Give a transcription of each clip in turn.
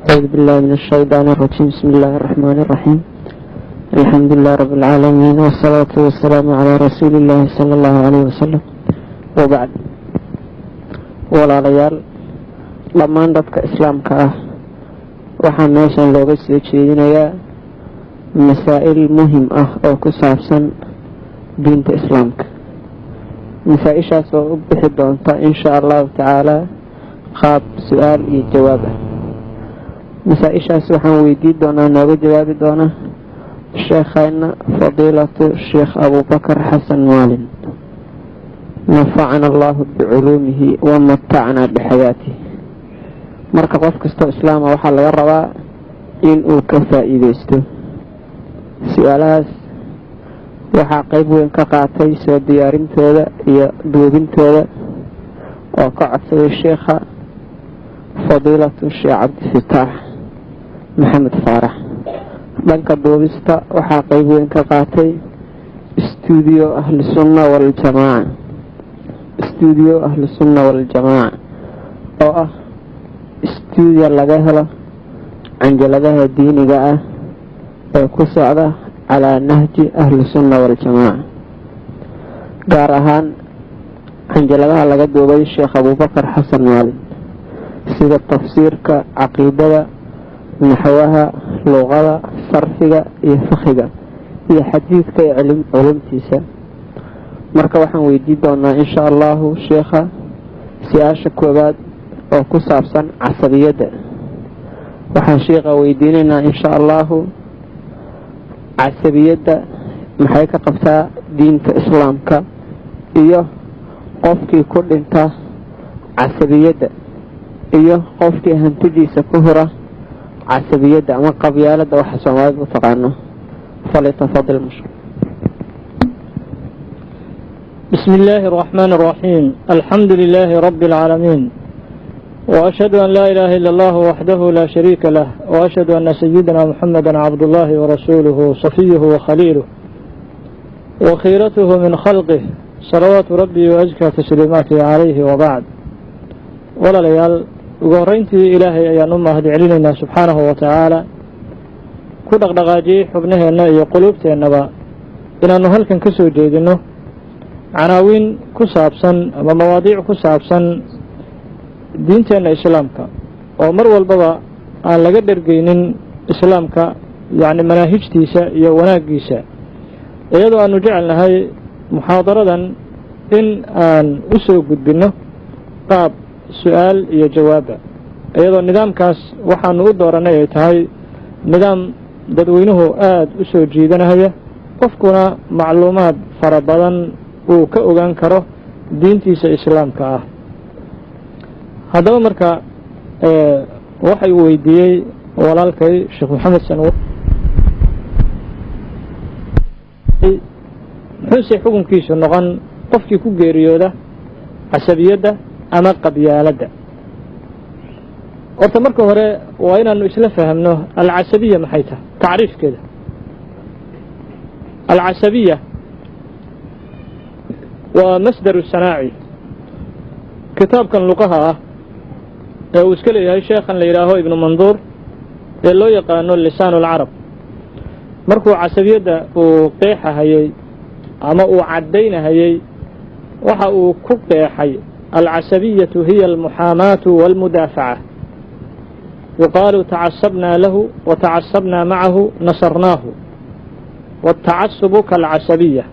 أعوذ بالله من الشيطان الرجيم. بسم الله الرحمن الرحيم. الحمد لله رب العالمين، والصلاة والسلام على رسول الله صلى الله عليه وسلم. وبعد، walaalayaal dhammaan dadka islaamka ah waxaa meeshan looga soo jeedinayaa masaa'il muhim ah oo ku saabsan diinta islaamka. masaa-ishaas oo u bixi doonta insha allahu tacaala qaab su-aal iyo jawaab ah. masaa-ishaas waxaan weydiin doonaa, nooga jawaabi doona sheekhayna fadiilatu sheekh abubakar xasan maalin, nafacana allahu biculuumihi wa matacnaa bixayaatihi. marka qof kastoo islaama waxaa laga rabaa in uu ka faa'iideysto. su-aalahaas waxaa qayb weyn ka qaatay soo diyaarintooda iyo duubintooda oo ka codsaday sheekha fadiilatu sheekh cabdifataax maxamed faarax. dhanka duubista waxaa qayb weyn ka qaatay stuudio ahlusunna waljamaaca oo ah stuudio laga helo canjaladaha diiniga ah ee ku socda calaa nahji ahlusunna waljamaaca, gaar ahaan canjaladaha laga duubay sheekh abubakar xasan maalin sida tafsiirka, caqiidada, naxwaha, luqada, sarfiga iyo fiqiga iyo xadiidka iyo culumtiisa. marka waxaan weydiin doonaa insha allahu sheekha su-aasha koowaad oo ku saabsan casabiyadda. waxaan sheekha weydiinaynaa insha allahu casabiyadda maxay ka qabtaa diinta islaamka, iyo qofkii ku dhinta casabiyadda iyo qofkii hantidiisa ku hura casabiyadda ama qabyaaladda waxa soomaalida u taqaano. falyatafadal mashkuur. بسم الله الرحمن الرحيم. الحمد لله رب العالمين، وأشهد أن لا إله إلا الله وحده لا شريك له، وأشهد أن سيدنا محمدا عبد الله ورسوله صفيه وخليله وخيرته من خلقه، صلوات ربي وأزكى تسليماته عليه. وبعد، ولا ليال وقرينتي إلهي أيان أمه دعلينا سبحانه وتعالى كل دقاجي حبنه أنه يقلوبته النبا إن أنه هل كان كسو جيدنه عناوين كسابسن أما مواضيع كسابسن diinteena islaamka oo mar walbaba aan laga dhergeynin islaamka, yani manaahijtiisa iyo wanaagiisa, iyadoo aanu jecelnahay muxaadaradan in aan u soo gudbinno qaab su-aal iyo jawaaba, iyadoo nidaamkaas waxaanu u dooranay ay tahay nidaam dadweynuhu aada u soo jiidanahaya, qofkuna macluumaad fara badan uu ka ogaan karo diintiisa islaamka ah. haddaba marka waxay weydiiyey walaalkay sheekh maxamed sanwa muxuuse xukunkiisu noqon qofkii ku geeriyooda casabiyadda ama qabyaaladda. horta marka hore waa inaanu isla fahamno alcasabiya maxay tahay, tacriifkeeda. alcasabiya waa masdaru sanaaci. kitaabkan luqaha ah ee uu iska leeyahay sheekhan la yidhaaho ibnu manduur ee loo yaqaano lisaan alcarab, markuu casabiyadda uu qeexahayey ama uu caddaynahayey waxa uu ku qeexay alcasabiyatu hiya almuxaamaatu waalmudaafaca. yuqaalu tacasabnaa lahu wa tacasabnaa macahu nasarnaahu waatacasubu kaalcasabiya.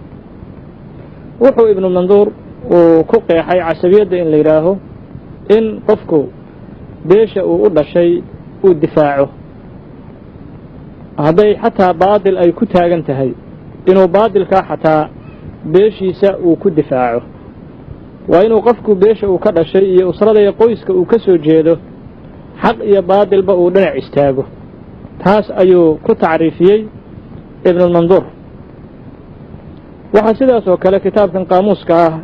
wuxuu ibnu manduur uu ku qeexay casabiyadda in la yidhaaho in qofku beesha uu u dhashay uu difaaco, hadday xataa baadil ay ku taagan tahay inuu baadilkaa xataa beeshiisa uu ku difaaco. waa inuu qofku beesha uu ka dhashay iyo usrada iyo qoyska uu ka soo jeedo xaq iyo baadilba uu dhinac istaago. taas ayuu ku tacriifiyey ibnulmanduur. waxaa sidaas oo kale kitaabkan qaamuuska ah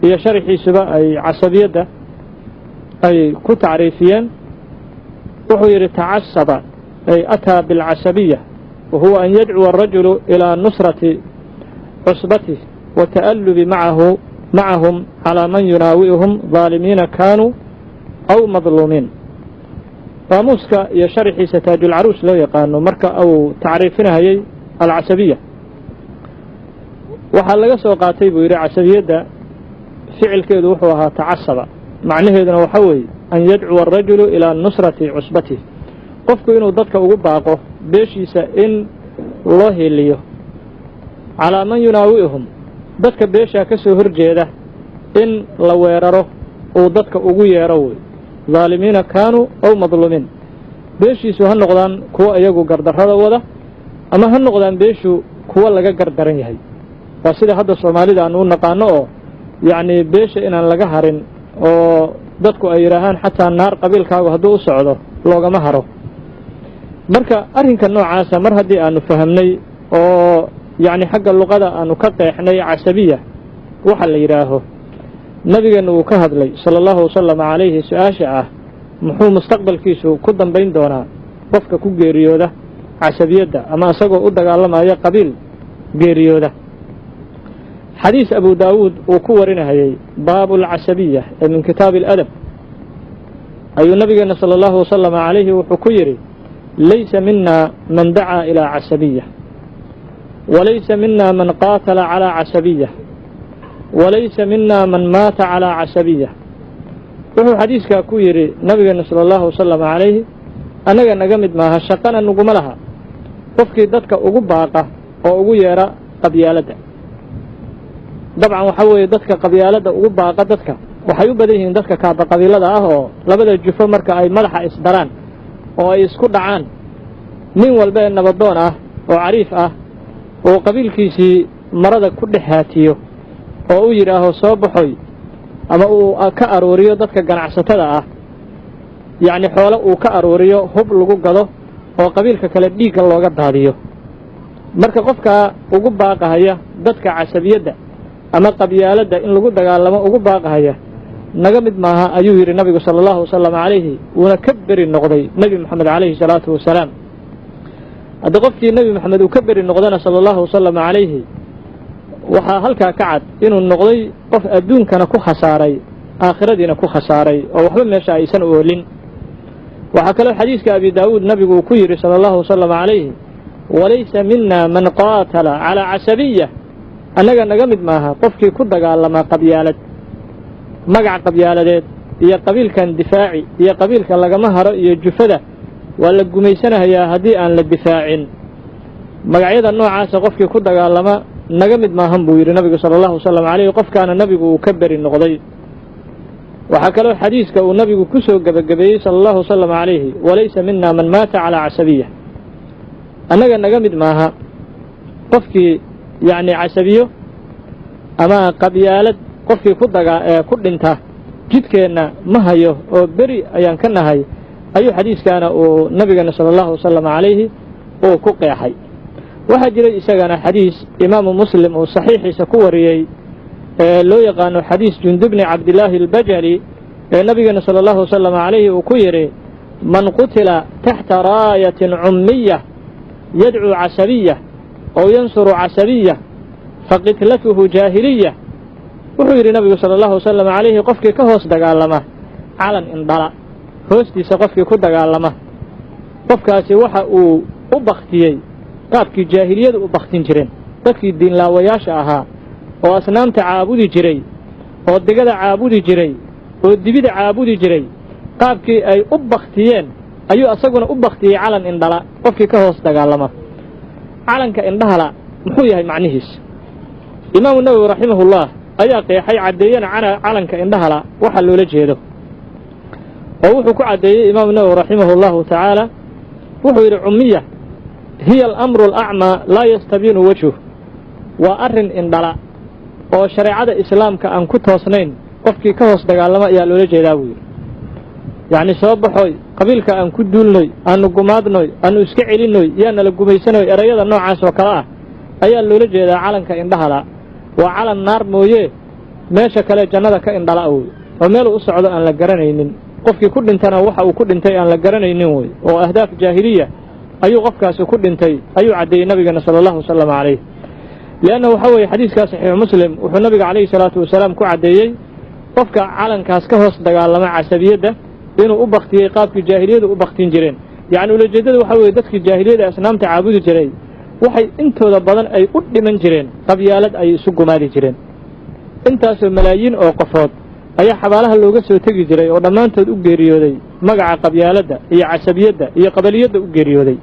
iyo sharxiisuba ay casabiyadda ay ku tacriifiyeen. wuxuu yidhi tacasaba ay ataa bilcasabiya wahuwa an yadcuwa arajulu ilaa nusrati cusbatih wata'allubi macahum calaa man yunaawi'uhum daalimiina kaanuu aw madluumiin. qaamuuska iyo sharxiisa taajulcaruus loo yaqaano marka uu tacriifinayay alcasabiya waxaa laga soo qaatay buu yidhi casabiyadda ficilkeedu wuxuu ahaa tacasaba macnaheeduna waxa weeye an yadcuwa arajulu ilaa nusrati cusbatih qofku inuu dadka ugu baaqo beeshiisa in loo heliyo calaa man yunaawi'uhum dadka beeshaa ka soo horjeeda in la weeraro uu dadka ugu yeero wey daalimiina kaanuu ow madluumiin beeshiisu ha noqdaan kuwo iyagu gardarrada wada ama ha noqdaan beeshu kuwo laga gardaran yahay waa sida hadda soomaalida aanu u naqaano oo yacnii beesha inaan laga harin oo dadku ay yidhaahaan xataa naar qabiilkaagu hadduu u socdo loogama haro marka arrinka noocaasa mar haddii aanu fahamnay oo yacni xagga luqada aanu ka qeexnay casabiya waxa la yidhaaho nabigeenna wuu ka hadlay sala allahu wasalama calayhi su-aasha ah muxuu mustaqbalkiisu ku dambayn doonaa qofka ku geeriyooda casabiyadda ama isagoo u dagaalamaya qabiil geeriyooda xadiis abu daawuud uu ku warinahayay baabu alcasabiya ee min kitaabi aladab ayuu nabigeenna sala allahu wasalama calayhi wuxuu ku yidhi laysa mina man dacaa ilaa casabiya walaysa mina man qaatala calaa casabiya walaysa mina man maata calaa casabiya wuxuu xadiiskaa ku yidhi nabigeenna sala allahu wasalama calayhi annaga naga mid maaha shaqana naguma laha qofkii dadka ugu baaqa oo ugu yeedha qabyaaladda dabcan waxaa weeye dadka qabyaaladda ugu baaqa dadka waxay u badan yihiin dadka kaaba qabiilada ah oo labada jufo marka ay madaxa isdaraan oo ay isku dhacaan nin walba ee nabadoon ah oo cariif ah oo qabiilkiisii marada ku dhex haatiyo oo u yidhaaho soo baxoy ama uu ka aruuriyo dadka ganacsatada ah yacni xoolo uu ka aruuriyo hub lagu gado oo qabiilka kale dhiigga looga daadiyo marka qofkaa ugu baaqahaya dadka casabiyadda ama qabyaaladda in lagu dagaalamo ugu baaqahaya naga mid maaha ayuu yidhi nabigu sala allahu wasalam calayhi wuuna ka beri noqday nebi moxamed calayhi salaatu wasalaam hadda qofkii nebi moxamed uu ka beri noqdana sala allahu wasalam calayhi waxaa halkaa ka cad inuu noqday qof adduunkana ku khasaaray aakhiradiina ku khasaaray oo waxba meesha aysan oolin waxaa kaloo xadiiska abi daawuud nabigu uu ku yidhi sala allahu wasalam calayhi walaysa mina man qaatala calaa casabiya annaga naga mid maaha qofkii ku dagaalama qabyaalad magac qabyaaladeed iyo qabiilkan difaaci iyo qabiilka lagama haro iyo jufada waa la gumaysanahayaa haddii aan la difaacin magacyada noocaasa qofkii ku dagaalama naga mid maahan buu yidhi nabigu sala allahu wasalam calayhi qofkaana nabigu uu ka beri noqday waxaa kaloo xadiiska uu nabigu ku soo gebagabeeyey sala allahu wasalam calayhi walaysa mina man maata calaa casabiya annaga naga mid maaha qofkii yacni casabiyo ama qabyaalad qofkii ku dhinta jidkeenna ma hayo oo beri ayaan ka nahay ayuu xadiiskaana uu nabigeena sala allahu wasalam calayhi uu ku qeexay waxaa jiray isagana xadiis imaamu muslim uu saxiixiisa ku wariyey ee loo yaqaano xadiis jundubni cabdillaahi albajali ee nabigeena sala allahu wasalam calayhi uu ku yidhi man qutila taxta raayatin cummiya yadcuu casabiya ow yansuru casabiya faqitlatuhu jaahiliya wuxuu yidhi nabigu sala allahu wasalam calayhi qofkii ka hoos dagaalama calan indhala hoostiisa qofkii ku dagaalama qofkaasi waxa uu u baktiyey qaabkii jaahiliyadu u baktin jireen dadkii diinlaawayaasha ahaa oo asnaamta caabudi jiray oo digada caabudi jiray oo dibida caabudi jiray qaabkii ay u baktiyeen ayuu asaguna u baktiyey calan indhala qofkii ka hoos dagaalama calanka indhahala muxuu yahay macnihiis imaamu nawowi raximahullah ayaa qeexay caddeeyana calanka indhahala waxa loola jeedo oo wuxuu ku caddeeyey imaamu nawowi raximahu allahu tacaala wuxuu yidhi cummiya hiya alamru alacmaa laa yastabiinu wajhuh waa arrin indhala oo shareecada islaamka aan ku toosnayn qofkii ka hoos dagaalama ayaa loola jeedaa buu yidhi yacni soo baxoy qabiilka aan ku duulnoy aanu gumaadnoy aanu iska celinnoy yaanala gumaysanoy erayada noocaas oo kale ah ayaa loola jeedaa calanka indhahala waa calan naar mooye meesha kale jannada ka indhala wey oo meeluu u socdo aan la garanaynin qofkii ku dhintana waxa uu ku dhintay aan la garanaynin wey oo ahdaaf jaahiliya ayuu qofkaasi ku dhintay ayuu caddeeyey nabigeena sala allahu wasalam calayh lianna waxaa weeye xadiiskaa saxiixu muslim wuxuu nabiga calayhi salaatu wasalaam ku caddeeyey qofka calankaas ka hoos dagaalama casabiyadda inuu u baktiyey qaabkii jaahiliyadu u baktin jireen yacni ulajeeddada waxaa weeye dadkii jaahiliyada asnaamta caabudi jiray waxay intooda badan ay u dhiman jireen qabyaalad ay isu gumaadi jireen intaasoo malaayiin oo qofood ayaa xabaalaha looga soo tegi jiray oo dhammaantood u geeriyooday magaca qabyaaladda iyo casabiyadda iyo qabaliyadda u geeriyooday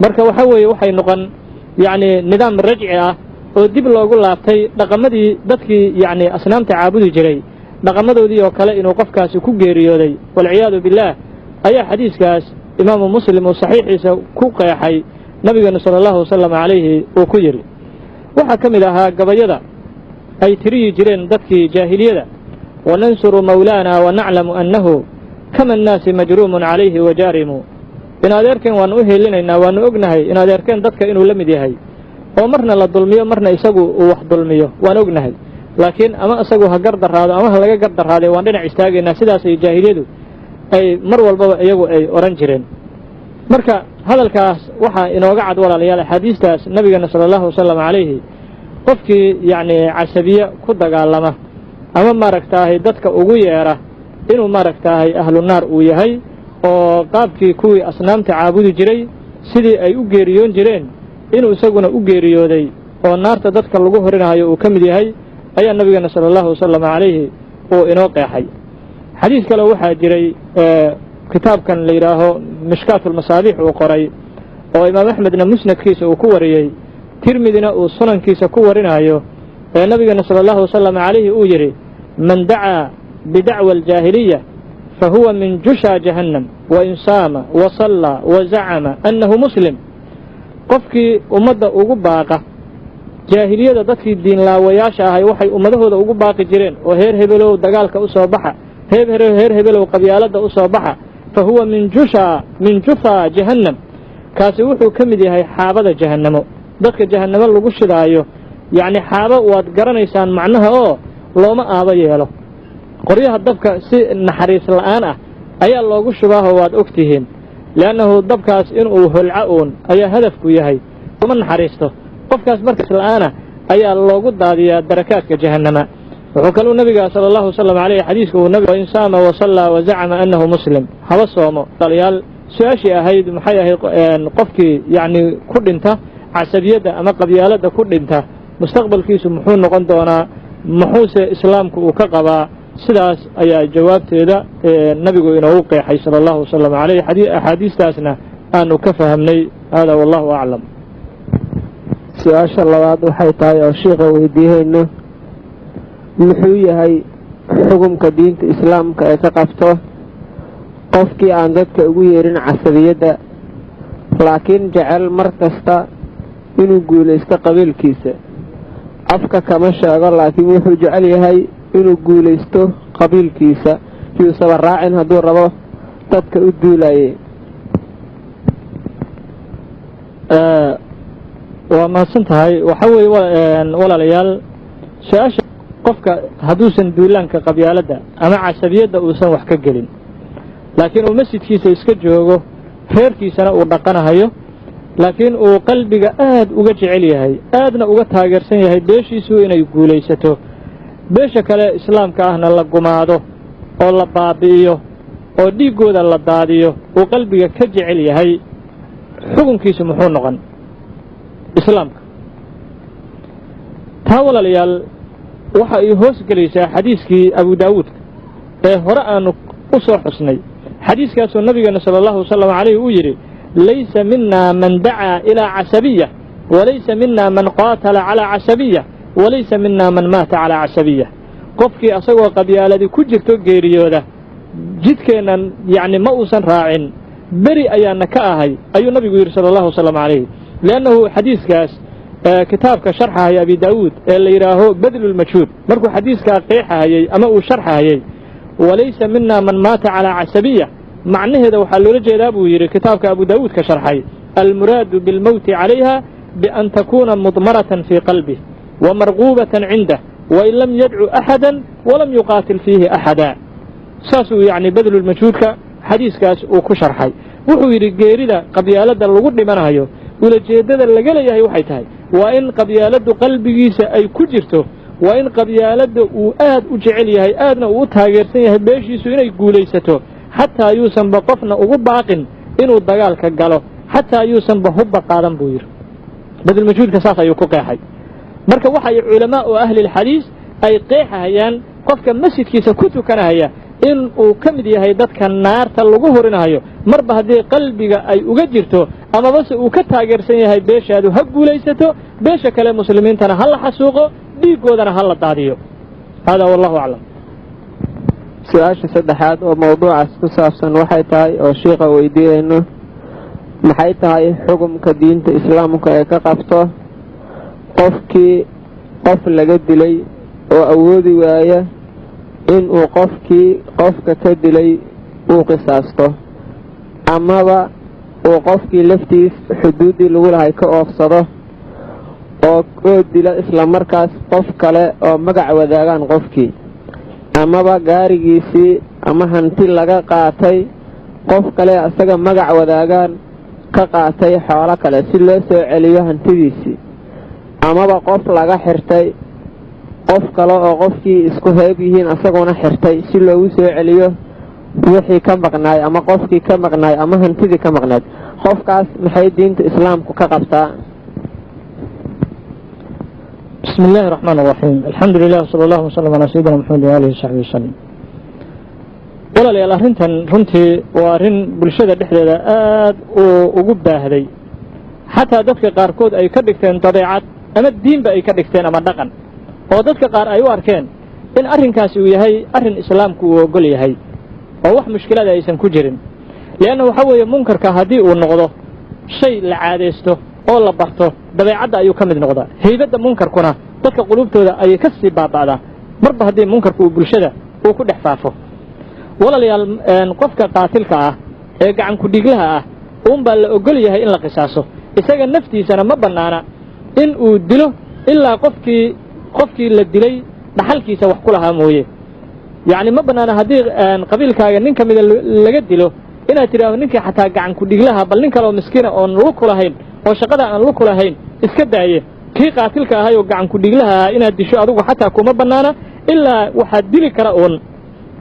marka waxa weeye waxay noqon yacni nidaam rajci ah oo dib loogu laabtay dhaqamadii dadkii yacni asnaamta caabudi jiray dhaqamadoodii oo kale inuu qofkaasi ku geeriyooday walciyaadu billaah ayaa xadiiskaas imaamu muslim uu saxiixiisa ku qeexay nabigeena sala allahu wasalam calayhi uu ku yidhi waxaa ka mid ahaa gabayada ay tiriyi jireen dadkii jaahiliyada wanansuru mawlaana wanaclamu annahu kama annaasi majruumun calayhi wajaarimu in adeerkeen waannu u heelinaynaa waannu ognahay in adeerkeen dadka inuu la mid yahay oo marna la dulmiyo marna isagu uu wax dulmiyo waan ognahay laakiin ama isagu ha gardarraado ama ha laga gardarraadee waan dhinac istaagaynaa sidaasay jaahiliyadu ay mar walbaba iyagu ay odhan jireen marka hadalkaas waxaa inooga cad walaalayaal axaadiistaas nabigeena sala allahu wasalam calayhi qofkii yacni casabiye ku dagaalama ama maaragtaahay dadka ugu yeedha inuu maaragtaahay ahlu naar uu yahay oo qaabkii kuwii asnaamta caabudi jiray sidii ay u geeriyoon jireen inuu isaguna u geeriyooday oo naarta dadka lagu horinahayo uu ka mid yahay ayaa nabigeena sala allahu wasalam calayhi uu inoo qeexay xadiis kale waxaa jiray kitaabkan la yidhaaho mishkaatulmasaabiix uu qoray oo imaam axmedna musnadkiisa uu ku wariyey tirmidina uu sunankiisa ku warinayo ee nabigeena sala allahu wasalam calayhi uu yidhi man dacaa bidacwa aljaahiliya fahuwa min jushaa jahannam wain saama wasallaa wazacama annahu muslim qofkii ummadda ugu baaqa jaahiliyada dadkii diinlaawayaasha ahay waxay ummadahooda ugu baaqi jireen oo heer hebelow dagaalka u soo baxa heer hebelow qabyaaladda u soo baxa fa huwa min juhaa jahannam kaasi wuxuu ka mid yahay xaabada jahannamo dadka jahannamo lagu shidaayo yacni xaabo waad garanaysaan macnaha oo looma aaba yeelo qoryaha dabka si naxariis la'aan ah ayaa loogu shubaaho waad og tihiin li'annahu dabkaas inuu holca uun ayaa hadafku yahay uma naxariisto qofkaas markaas la'aana ayaa loogu daadiyaa darakaadka jahannama wuxuu kaluu nabiga sala allahu wasalam calayhi xadiiska uu nabiga in saama wasallaa wazacama annahu muslim haba soomo dalayaal su-aashii ahayd maxay ahayd qofkii yacni ku dhinta casabiyadda ama qabyaaladda ku dhinta mustaqbalkiisu muxuu noqon doonaa muxuuse islaamku uu ka qabaa sidaas ayaa jawaabteeda nabigu inoogu qeexay sala allahu wasalam calayhi axaadiistaasna aanu ka fahamnay hada wallahu aclam su-aasha labaad waxay tahay oo shiikha weydiihayno muxuu yahay xukumka diinta islaamka ee ka qabto qofkii aan dadka ugu yeerin casabiyadda laakiin jecel mar kasta inuu guulaysto qabiilkiisa afka kama sheego laakiin wuxuu jecel yahay inuu guulaysto qabiilkiisa yuusaba raacin hadduu rabo dadka u duulaye waa mahadsan tahay waxa weeye walaalayaal su-aasha qofka hadduusan duulaanka qabyaaladda ama casabiyadda uusan wax ka gelin laakiin uu masjidkiisa iska joogo reerkiisana uu dhaqanahayo laakiin uu qalbiga aad uga jecel yahay aadna uga taageersan yahay beeshiisu inay guulaysato beesha kale islaamka ahna la gumaado oo la baabi'iyo oo dhiiggooda la daadiyo uu qalbiga ka jecel yahay xukunkiisu muxuu noqon islaamka taa walaalayaal waxa ay hoos gelaysaa xadiiskii abu daawuudka ee hore aanu u soo xusnay xadiiskaasoo nabigeena sala allahu wasalam calayhi uu yidhi laysa mina man dacaa ilaa casabiya walaysa mina man qaatala calaa casabiya walaysa mina man maata calaa casabiya qofkii asagoo qabyaaladii ku jirto geeriyooda jidkeennan yacni ma uusan raacin beri ayaana ka ahay ayuu nabigu yidhi sala allahu wasalam calayhi liannahu xadiiskaas kitaabka sharxahaya abi daawuud ee la yidhaaho badlulmajhuud markuu xadiiskaa qeexahayey ama uu sharxahayey walaysa mina man maata calaa casabiya macnaheeda waxaa loola jeedaa buu yidhi kitaabka abu daawuud ka sharxay almuraadu bilmowti calayha bian takuuna mudmaratan fii qalbih wa marquubatan cindah wain lam yadcu axadan walam yuqaatil fiihi axada saasuu yacni badlulmajhuudka xadiiskaas uu ku sharxay wuxuu yidhi geerida qabyaaladda lagu dhimanayo ulajeeddada laga leeyahay waxay tahay waa in qabyaaladdu qalbigiisa ay ku jirto waa in qabyaaladda uu aad u jecel yahay aadna uu u taageersan yahay beeshiisu inay guulaysato xataa yuusanba qofna ugu baaqin inuu dagaalka galo xataa yuusanba hubba qaadan buu yidhi badulmajhuudka saas ayuu ku qeexay marka waxay culamaa oo ahlilxadiis ay qeexahayaan qofka masjidkiisa ku tukanahaya in uu ka mid yahay dadka naarta lagu horinahayo marba haddii qalbiga ay uga jirto amabase uu ka taageersan yahay beeshaadu ha guulaysato beesha kale muslimiintana ha la xasuuqo dhiiggoodana ha la daadiyo haadaa wallahu aclam su-aasha saddexaad oo mawduucaas ku saabsan waxay tahay oo shiikha weydiinayno maxay tahay xukumka diinta islaamka ee ka qabto qofkii qof laga dilay oo awoodi waaya inuu qofkii qofka ka dilay uu qisaasto amaba uu qofkii laftiis xuduuddii lagu lahay ka oofsado oo dila islamarkaas qof kale oo magac wadaagaan qofkii amaba gaarigiisii ama hanti laga qaatay qof kale asaga magac wadaagaan ka qaatay xoolo kale si loo soo celiyo hantidiisii amaba qof laga xirtay qof kale oo qofkii isku heeb yihiin asaguna xirtay si loogu soo celiyo wixii ka maqnaay ama qofkii ka maqnaay ama hantidii ka maqnayd qofkaas maxay diinta islaamku ka qabtaa بسم الله الرحمن الرحيم الحمد لله وصلى الله وسلم على سيدنا محمد وآله وصحبه وسلم walaalayaal arrintan runtii waa arrin bulshada dhexdeeda aad ugu baahday xataa dadka qaarkood ay ka dhigteen dabeecad ama diinba ay ka dhigteen ama dhaqan oo dadka qaar ay u arkeen in arrinkaasi uu yahay arrin islaamku uu ogol yahay oo wax mushkilada aysan ku jirin leanna waxa weeye munkarka haddii uu noqdo shay la caadaysto oo la barto dabeecadda ayuu ka mid noqdaa haybadda munkarkuna dadka qulubtooda ayay ka sii baaba'daa marba haddii munkarku uu bulshada uu ku dhex faafo walaalayaal qofka qaatilka ah ee gacan ku-dhiglaha ah uunbaa la ogol yahay in la qisaaso isaga naftiisana ma bannaana in uu dilo ilaa qofkii la dilay dhaxalkiisa wax ku lahaa mooye yacni ma bannaana haddii qabiilkaaga nin ka mida laga dilo inaad tidhaahdo ninkii xataa gacan ku-dhiglaha bal nin kaleoo miskiina oon lug ku lahayn oo shaqada aan lug ku lahayn iska daaye kii qaatilka ahay oo gacan ku-dhiglaha ahaa inaad disho adigu xataa kuma bannaana ilaa waxaad dili kara uun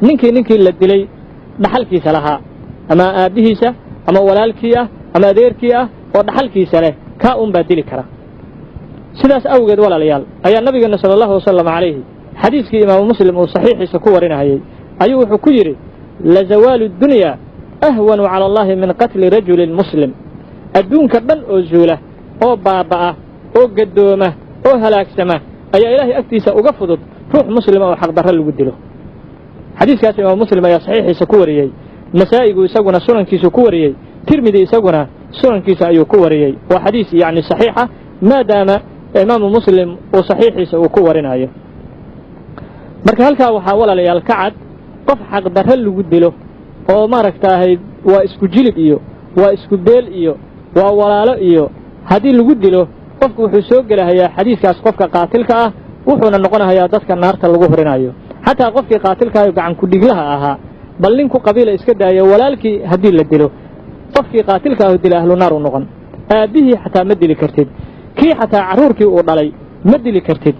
ninkii la dilay dhaxalkiisa lahaa ama aabbihiisa ama walaalkii ah ama adeerkii ah oo dhaxalkiisa leh kaa uun baa dili kara sidaas awgeed walaalayaal ayaa nabigeena sala allahu wasalam calayhi xadiiskii imaamu muslim uu saxiixiisa ku warinahayey ayuu wuxuu ku yidhi lazawaalu dunyaa ahwanu cala allahi min qatli rajulin muslim adduunka dhan oo zuula oo baaba'a oo gaddooma oo halaagsama ayaa ilaahay agtiisa uga fudud ruux muslima oo xaqdarro lagu dilo xadiiskaas imaam muslim ayaa saxiixiisa ku wariyey nasaa'igu isaguna sunankiisu ku wariyey tirmidi isaguna sunankiisa ayuu ku wariyey waa xadiis yacni saxiixa maadaama imaamu muslim uu saxiixiisa uu ku warinayo marka halkaa waxaa walaalayaal ka cad qof xaqdarro lagu dilo oo maaragtaahay waa isku jilib iyo waa isku beel iyo waa walaalo iyo haddii lagu dilo qofku wuxuu soo gelahayaa xadiiskaas qofka qaatilka ah wuxuuna noqonahayaa dadka naarta lagu horinayo xataa qofkii qaatilkaayo gacan ku-dhiglaha ahaa bal ninku qabiila iska daaya walaalkii haddii la dilo qofkii qaatilka ahu dila ahlu naar u noqon aabbihii xataa ma dili kartid kii xataa carruurkii uu dhalay ma dili kartid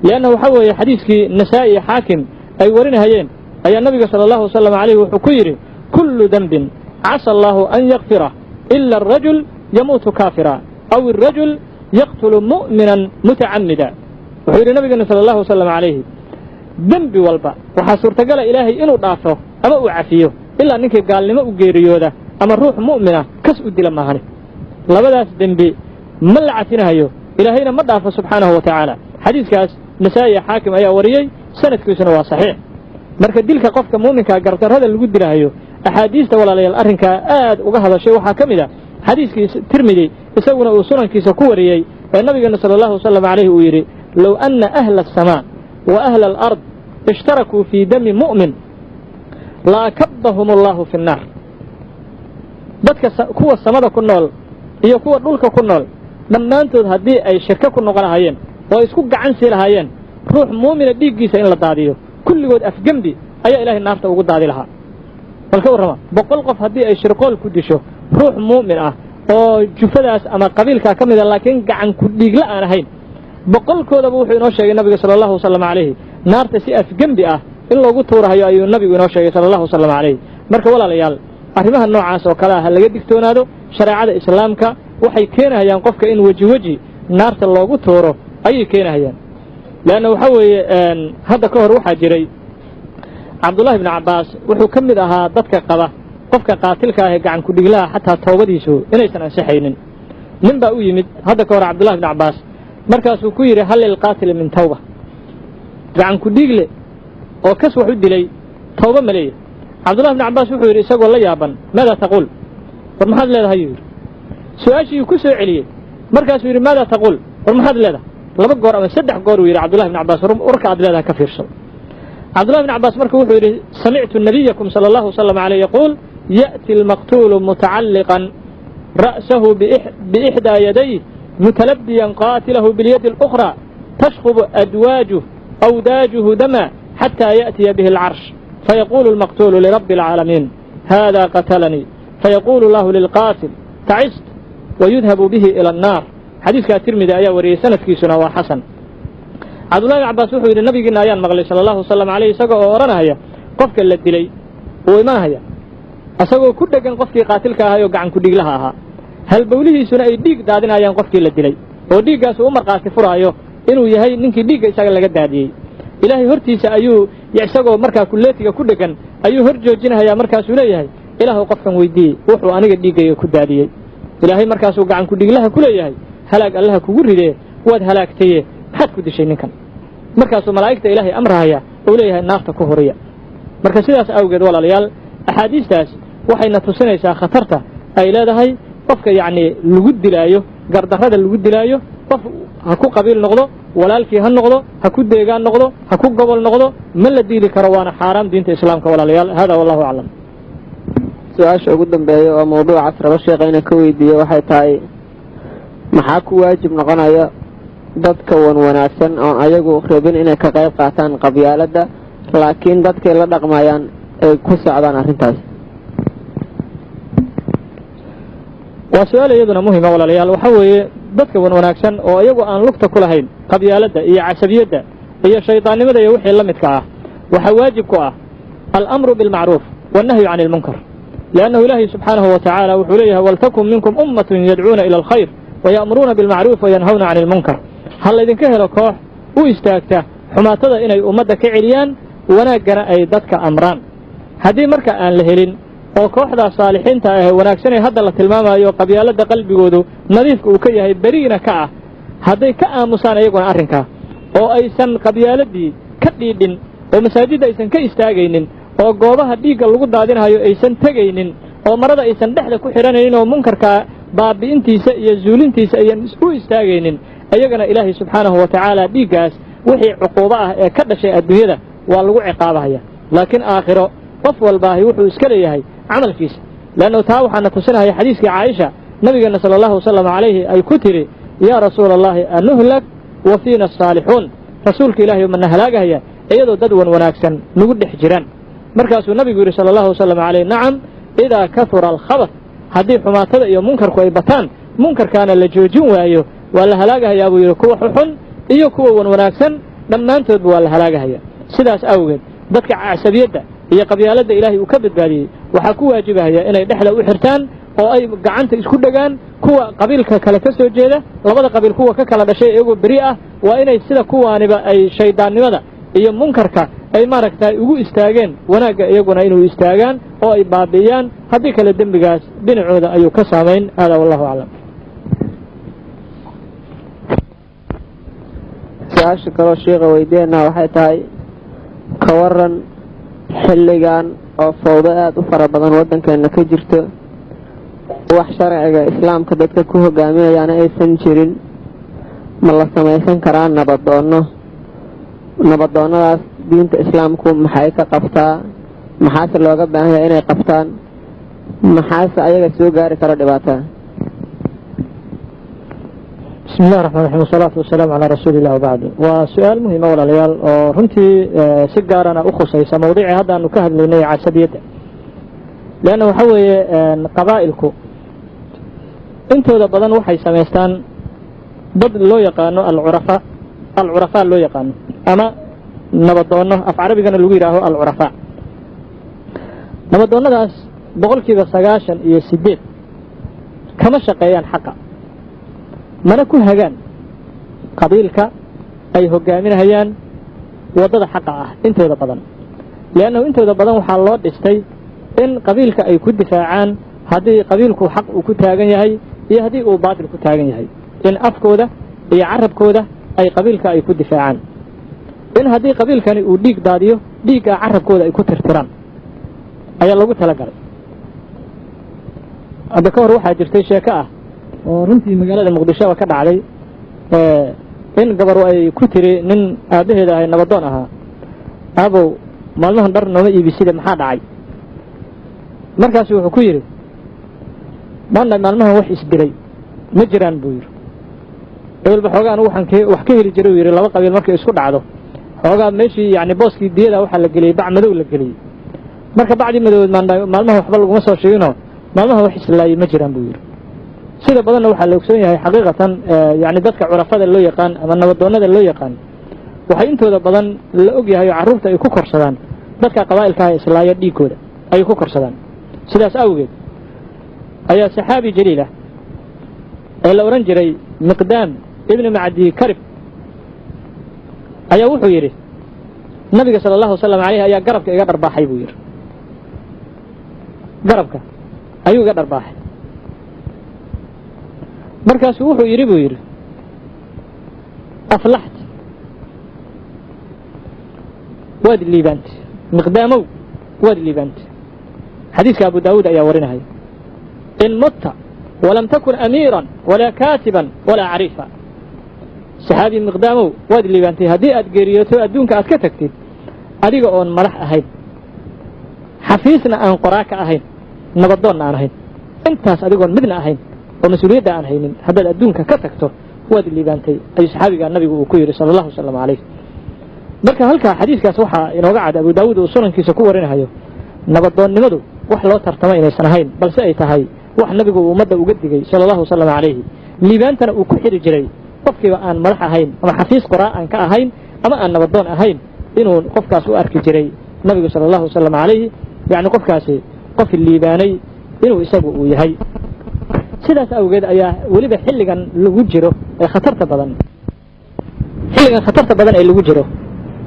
lianna waxaa weeye xadiiskii nasaa'i iyo xaakim ay warinahayeen ayaa nabiga sala allahu wasalam calayhi wuxuu ku yidhi kullu dembin casa allaahu an yakfirah ila arajul yamuutu kaafira aw irajul yaqtulu mu'minan mutacamida wuxuu yidhi nabigeena sala allahu wasalam calayhi dembi walba waxaa suurtagala ilaahay inuu dhaafo ama uu cafiyo ilaa ninkii gaalnimo u geeriyooda ama ruux mu'mina kas u dila maahane labadaas dembi ma la cafinahayo ilaahayna ma dhaafo subxaanahu wa tacaala xadiiskaas nasaa'i xaakim ayaa wariyey sanadkiisuna waa saxiix marka dilka qofka muuminkaa gardarrada lagu dilahayo axaadiista walaalayaal arrinkaa aad uga hadashay waxaa ka mid a xadiiskii tirmidi isaguna uu sunankiisa ku wariyey ee nabigeena sala allahu wasalam calayhi uu yidhi low anna ahla asamaa wa ahla alard ishtarakuu fii dami mu'min la akabbahum allahu fi nnaar dadka kuwa samada ku nool iyo kuwa dhulka ku nool dhammaantood haddii ay shirko ku noqon lahaayeen oo isku gacan sii lahaayeen ruux muumina dhiiggiisa in la daadiyo kulligood afgembi ayaa ilaahay naarta ugu daadi lahaa bal ka warrama 100 qof haddii ay shirqool ku disho ruux muumin ah oo jufadaas ama qabiilkaa ka mida laakiin gacan ku dhiigla aan ahayn 100koodaba wuxuu inoo sheegay nabiga sala allahu wasalam calayhi naarta si afgembi ah in loogu tuurahayo ayuu nabigu inoo sheegay sala allahu wasalam calayhi marka walaalayaal arrimaha noocaas oo kale ah laga digtoonaado shareecada islaamka waxay keenayaan qofka in waji naarta loogu tooro ayay keenayaan laana waxa weeye hadda ka hor waxa jiray Abdullah ibn Abbas wuxuu kamid ahaa dadka qaba qofka qaatilka ah ee gacan ku dhiglaha xataa toobadiisu inaysan ansaxaynin nin baa u yimid hadda ka hor Abdullah ibn Abbas markaas uu ku yiri hal lil qaatil min tawba gacan ku dhigle oo kas wuxuu dilay tawba maleey Abdullah ibn Abbas wuxuu yiri isagoo la yaaban maada taqul war maxaad leedahay su'aashii ku soo celiyay markaas uu yiri maada taqul war maxaad leedahay laba goor ama saddex goor uu yiri Abdullah ibn Abbas warka aad leedahay ka fiirso Abdullah ibn Abbas markuu wuxuu yiri sami'tu nabiyyakum sallallahu alayhi wasallam alayhi yaqul ya'ti al-maqtul muta'alliqan ra'sahu bi ihda yadayhi mutalabbiyan qatilahu bil yad al-ukhra tashkhub adwajuhu awdajuhu dama hatta ya'ti bihi al-'arsh فيقول المقتول لرب العالمين هذا قتلني فيقول الله للقاتل تعست ويذهب به إلى النار حديث الترمذي آية وري سند في سنة وحسن عبد الله بن عباس وحده النبي قلنا أيان مغلي صلى الله عليه وسلم عليه سقوا ورنا هي قفك الذي لي وما هي أسقوا كل جن قفك قاتلك هاي وقعن كل لها هل بوليه سنة يديك دادنا أيان قفك الذي لي وديك جالس عمر قاتل فرايو إنه يهي نك ديك يسقى لقد دادي إلهي هرتيس أيو يعسقوا مركا كلاتي كل جن أيو هرجو جنها يا مركا سنية إله قفك ويدي وحو أنا قد ديك يكون دادي إلهي مركا سوق عن كل لها كل يهي هلاك الله كوري ده واد هلاك تيه حد كل شيء نكن مركا سو ملائكة إلهي أمرها يا أوليها النار تكهرية مركا سيداس أوجد ولا ليال أحاديث داس وحين تصنع إذا خطرته أي لا ده هاي قفك يعني الوجود لايو قرد هذا الوجود لايو قف هكو قبيل نقضه ولا الكي هالنقضه هكو ديجان نقضه هكو قبل نقضه من الذي لكروان حرام دين الإسلام كولا ليال هذا والله أعلم. سؤال قدام بيه وموضوع عصر بشيقين كويدية وحي تاي محاكو واجب نقنايا dadka wanaagsan oo ayagu rabin inay ka qayb qaataan qabyaalada laakiin dadka la dhaqmayaan ay ku socdaan arintaas waa su'aal iyaduna muhiim ah walaalayaal waxa weeye dadka wanaagsan oo ayagu aan lugta ku lahayn qabyaalada iyo casabiyada iyo shaydaannimada iyo wixii la midka ah waxa waajib ku ah al-amru bil ma'ruf wan nahyu 'anil munkar لأنه إلهي سبحانه وتعالى وحليه ولتكن منكم أمة يدعون إلى الخير ويأمرون بالمعروف وينهون عن المنكر هل إذن كهلا كوح وإستاكته حماتذا إني أمد كعليان وناقنا أي ذاتك أمران هذه مركة آن لهلين وكوح ذا صالحين تأيه وناكسني هذا الله تلماما أيو قبيالة قلبي قودو نظيفك وكيه برينا كأه هذه كأه مسانا يقون أرنكا oo aysan qabyaaladii ka dhiidhin oo masaajida aysan ka istaagaynin oo goobaha dhiigga lagu daadinayo aysan tagaynin oo marada aysan dhexda ku xiranaynin oo munkarka baabiintiisa iyo zuulintiisa ayaan isku istaagaynin ayagana ilaahay subxaanahu wa ta'ala dhiiggaas wixii cuquubo ah ee ka dhashay adduunyada waa lagu ciqaabaya laakiin aakhiro qof walbaahi wuxuu iska leeyahay camalkiisa laana taa waxaana tusinahay xadiiskii Aisha nabigeena sallallahu alayhi ay ku tiri ya rasuulallahi anuhlak wa fiina as-salihun rasuulka ilaahay man halaagaya iyadoo dad wanaagsan nagu dhex jiraan markaasuu nabigu yiri sallallahu alayhi nacam ida kathura al-khabath hadii xumaatada iyo munkarku ay bataan munkarkaana la joojin waayo waa la halaagayaa buu yiri kuwa xun iyo kuwa wanaagsan dhammaantood waa la halaagayaa sidaas awgeed dadka casabiyada iyo qabyaalada ilaahay uu ka badbaadiyay waxa ku waajibaya inay dhexda u xirtaan oo ay gacanta isku dhagaan kuwa qabiilka kale ka soo jeeda labada qabiil kuwa ka kala dhashay iyagoo bari ah waa inay sida kuwaaniba ay shaydaannimada iyo munkarka ay maaragtay ugu istaageen wanaaga iyaguna inuu istaagaan oo ay baabiyaan hadii kale dambigaas dhinacooda ayuu ka saameyn hada wallahu a'lam su'aasha kale sheekha weydiina waxay tahay ka waran xilligan oo fawdo aad u fara badan wadankeena ka jirto wax sharciga islaamka dadka ku hogaaminayaan aysan jirin ma la samaysan karaa nabadoonnadaas diinta islaamku maxay ka qabtaa maxaase looga baahan yahay inay qabtaan maxaase ayaga soo gaari kara dhibaatada بسم الله الرحمن الرحيم والصلاة والسلام على رسول الله وبعد وسؤال مهم أولا ليال رنتي سجارنا أخصيص موضوعي هذا أنه كهد لني عسبيته لأنه حوي قبائلكم انتو ذا بدن وحي سميستان ضد لو يقانو العرفاء لو يقانو أما نبضونه أف عربي كان اللي يراه العرفاء nabadoonnadaas boqolkiiba 98 kama shaqeeyaan xaqa mana ku hagaan qabiilka ay hogaaminayaan wadada xaqa ah intooda badan leanna intooda badan waxaa loo dhistay in qabiilka ay ku difaacaan haddii qabiilku xaq uu ku taagan yahay iyo haddii uu baatil ku taagan yahay in afkooda iyo carabkooda ay qabiilka ay ku difaacaan in haddii qabiilkani uu dhiig daadiyo dhiigga carabkooda ay ku tirtiraan ayaa lagu talagalay hadda ka hor waxaa jirtay sheeko ah oo runtii magaalada muqdisho ka dhacday in gabar ay ku tiri nin aabaheeda ahay nabadoon ahaa aabow maalmahan dhar nooma iibisida maxaa dhacay markaas wuxuu ku yiri maalmahan wax isdilay ma jiraan buu yiri ehelba xoogaan wax ka heli jiray yiri laba qabiil markay isku dhacdo xoogaa meeshii yani booskii diyada waxa la geliyay bac madow la geliyay marka bacdi madow maalmahan waxba laguma soo sheegino maalmahan wax islaayay ma jiraan buu yiri sida badanna waxaa la ogsoon yahay xaqiiqatan yani dadka curafada loo yaqaan ama nabadoonnada loo yaqaan waxay intooda badan la og yahay carruurta ay ku korsadaan dadka qabaa'ilka ah islaaya dhiigooda ay ku korsadaan sidaas awgeed ayaa saxaabi jaliil ah ee la oran jiray miqdaam ibn macdi karib ayaa wuxuu yiri nabiga sallallahu alayhi wasallam ayaa garabka iga dharbaaxay buu yiri garabka ayuu iga dharbaaxay markaas wuxuu yiri buu yiri aflaht wad liibant miqdaamow wad liibant xadiiska abu daawud ayaa warinaya in mutta ولم تكن أميرا ولا كاتبا ولا عريفا صحابي مقدامو واد اللي بانتي هدي أدقريتو أدونك أتكتكتid adiga oon madax ahayn xafiisna aan qoraaka ahayn nabadoon aan ahayn intaas adigoon midna ahayn oo mas'uuliyadda aan haynin haddaad adduunka ka tagto waad liibaantay ay saxaabiga nabigu uu ku yiri sallallahu alayhi marka halka xadiiskaas waxa inooga cad Abu Daawud oo sunankiisa ku warinayo nabadoonnimadu wax loo tartamay inaysan ahayn balse ay tahay wax nabigu ummadda uga digay sallallahu alayhi liibaantana uu ku xiri jiray qofkiiba aan madax ahayn ama xafiis qoraa aan ka ahayn ama aan nabadoon ahayn inuu qofkaas u arki jiray nabigu sallallahu alayhi yani qofkaasi qof liibaanay inuu isagu uu yahay sidaas awgeed ayaa waliba xilligan lagu jiro ee khatarta badan ee lagu jiro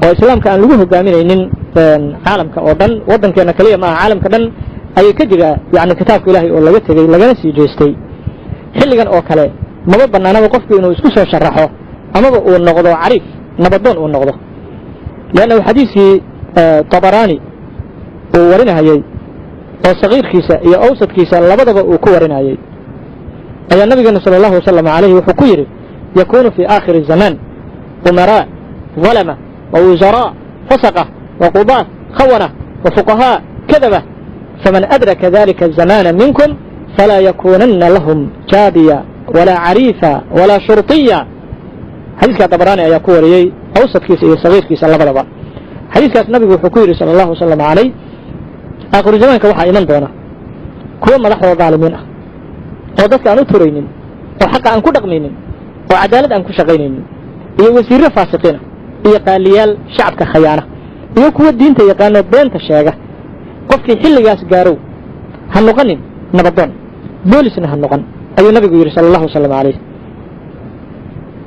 oo islaamka aan lagu hogaaminaynin caalamka oo dhan wadankeena kaliya ma caalamka dhan ay ka jira yani kitaabka ilaahay oo laga tagay lagana sii jeestay xilligan oo kale maba banaanaba qofku inuu isku soo sharaxo amaba uu noqdo cariif nabadoon uu noqdo لأنه حديثي طبراني ورنا هاي أو صغير كيسا يا أوسط كيسا لبضب وكورنا هاي أي النبي صلى الله عليه وسلم عليه وحكير يكون في آخر الزمان أمراء ظلمة ووزراء فسقة وقضاة خونة وفقهاء كذبة فمن أدرك ذلك الزمان منكم فلا يكونن لهم جابية ولا عريفة ولا شرطية حديث طبراني ayaa ku wariyay awsadkiisa iyo sagiirkiisa labadaba xadiiskaas nabigu wuxuu ku yiri sallallahu alayhi wasallam aakhir zamaanka waxa iman doona kuwa madaxda daalimiin ah oo dadka aan u turaynin oo xaq aan ku dhaqmaynin oo cadaalad aan ku shaqaynaynin iyo wasiirro faasiqiin iyo qaaliyaal shacabka khiyaana iyo kuwa diinta yaqaano beenta sheega qofkii xilligaas gaaro ha noqonin nabadoon boolisna ha noqon ayuu nabigu yiri sallallahu alayhi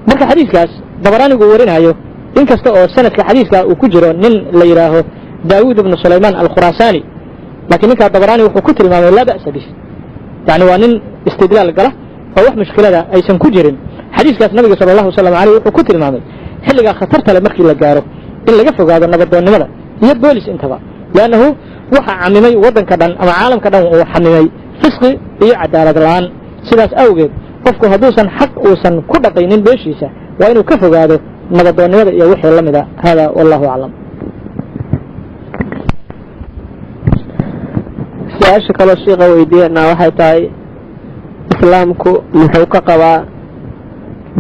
marka xadiiskaas dabaraanigu warinayo in kasta oo sanadka xadiiska uu ku jiro nin la yiraaho Daawud ibn Sulayman al-Khurasani laakiin ninka dabaraani wuxuu ku tilmaamay la ba'sa bis yani waa nin istidlaal gala oo wax mushkilada aysan ku jirin xadiiskaas nabiga sallallahu alayhi wuxuu ku tilmaamay xilliga khatarta leh markii la gaaro in laga fogaado nabadoonnimada iyo boolis intaba laanahu waxa camimay wadanka dhan ama caalamka dhan uu xamimay fisqi iyo cadaalad la'aan sidaas awgeed qofku haduusan xaq uusan ku dhaqaynin beeshiisa waa inuu ka fogaado nabadoonnimada iyo wixii la mid ah hada wallahu a'lam su'aasha kale sheekha weydiina waxay tahay islaamku muxuu ka qabaa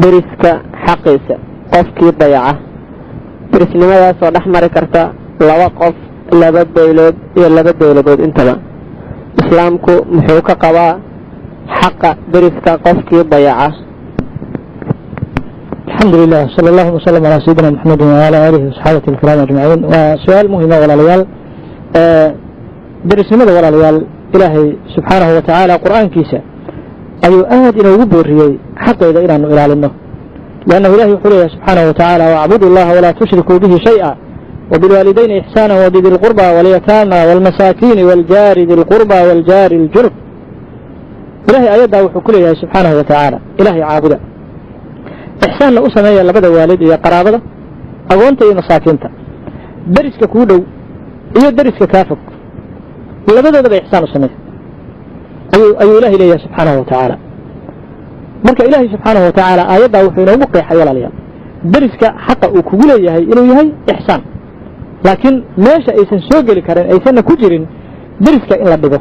deriska xaqiisa qofkii dayaca derisnimadaas oo dhex mari karta laba qof laba beelood iyo laba dowladood intaba islaamku muxuu ka qabaa حق درسك قفك ضيعه الحمد لله صلى الله وسلم على سيدنا محمد وعلى آله وصحبه الكرام أجمعين وسؤال مهم ولا ليال derisnimada walaalayaal ilaahay subxaanahu wa tacaala qur'aankiisa ayuu aad inoogu booriyey xaqeeda inaanu ilaalino liannahu ilahi wuxuu leeyahay subxaanahu wa tacaala wacbudu allaha walaa tushrikuu bihi shay'a wabilwaalidayni ixsaana wabidi lqurba walyataama waalmasaakiini waaljaari di lqurba waaljaari ljunub ilahay aayaddaa wuxuu ku leeyahay subxaanahu wa tacaala ilaahay caabuda ixsaanna u sameeya labada waalid iyo qaraabada agoonta iyo masaakiinta deriska kuu dhow iyo deriska kaa fog labadoodaba ixsaan u sameeya ayuu ilahay leeyahay subxaanahu wa tacaala marka ilaahay subxaanahu wa tacaala aayaddaa wuxuu inoogu qeexay walaalayaal deriska xaqa uu kugu leeyahay inuu yahay ixsaan laakiin meesha aysan soo geli karin aysanna ku jirin deriska in la dhigo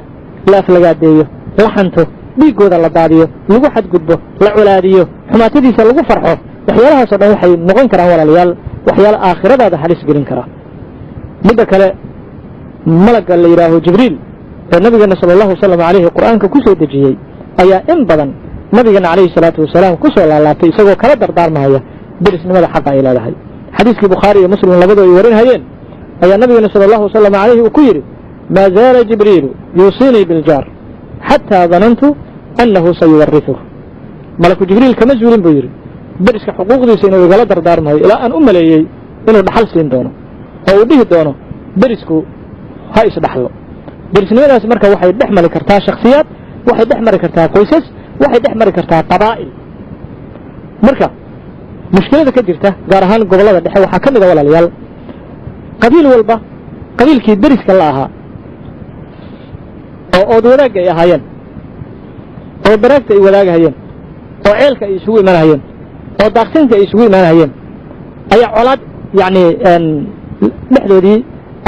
la aflagaadeeyo la xanto dhiiggooda la daadiyo lagu xadgudbo la colaadiyo xumaatadiisa lagu farxo waxyaalahaasoo dhan waxay noqon karaan walaalayaal waxyaalo aakhiradaada halis gelin kara midda kale malagga la yidhaaho jibriil ee nabigeena sala allahu wasalam calayhi qur'aanka ku soo dejiyey ayaa in badan nabigeena calayhi salaatu wasalaam ku soo laalaatay isagoo kala dardaarmahaya derisnimada xaqa ay leedahay xadiiskii bukhaari iyo muslim labadoo ay warinhayeen ayaa nabigeena sala allahu wasalam calayhi uu ku yidhi maa zaala jibriilu yuusiinii biljaar xataa danantu annahu sayuwarisuh malaku jibriil kama zuulin buu yidhi deriska xuquuqdiisa inuu igala dardaarmayo ilaa aan u maleeyey inuu dhaxal siin doono oo uu dhihi doono derisku ha isdhaxlo derisnimadaasi marka waxay dhex mari kartaa shakhsiyaad waxay dhex mari kartaa qoysas waxay dhex mari kartaa qabaa'il marka mushkilada ka jirta gaar ahaan gobollada dhexe waxaa ka mid a walaalayaal qabiil walba qabiilkii deriska la ahaa oo ood wadaagga ay ahaayeen oo baraagta ay wadaagahayeen oo ceelka ay isugu imanahayeen oo daaqsinka ay isugu imaanahayeen ayaa colaad yacni dhexdoodii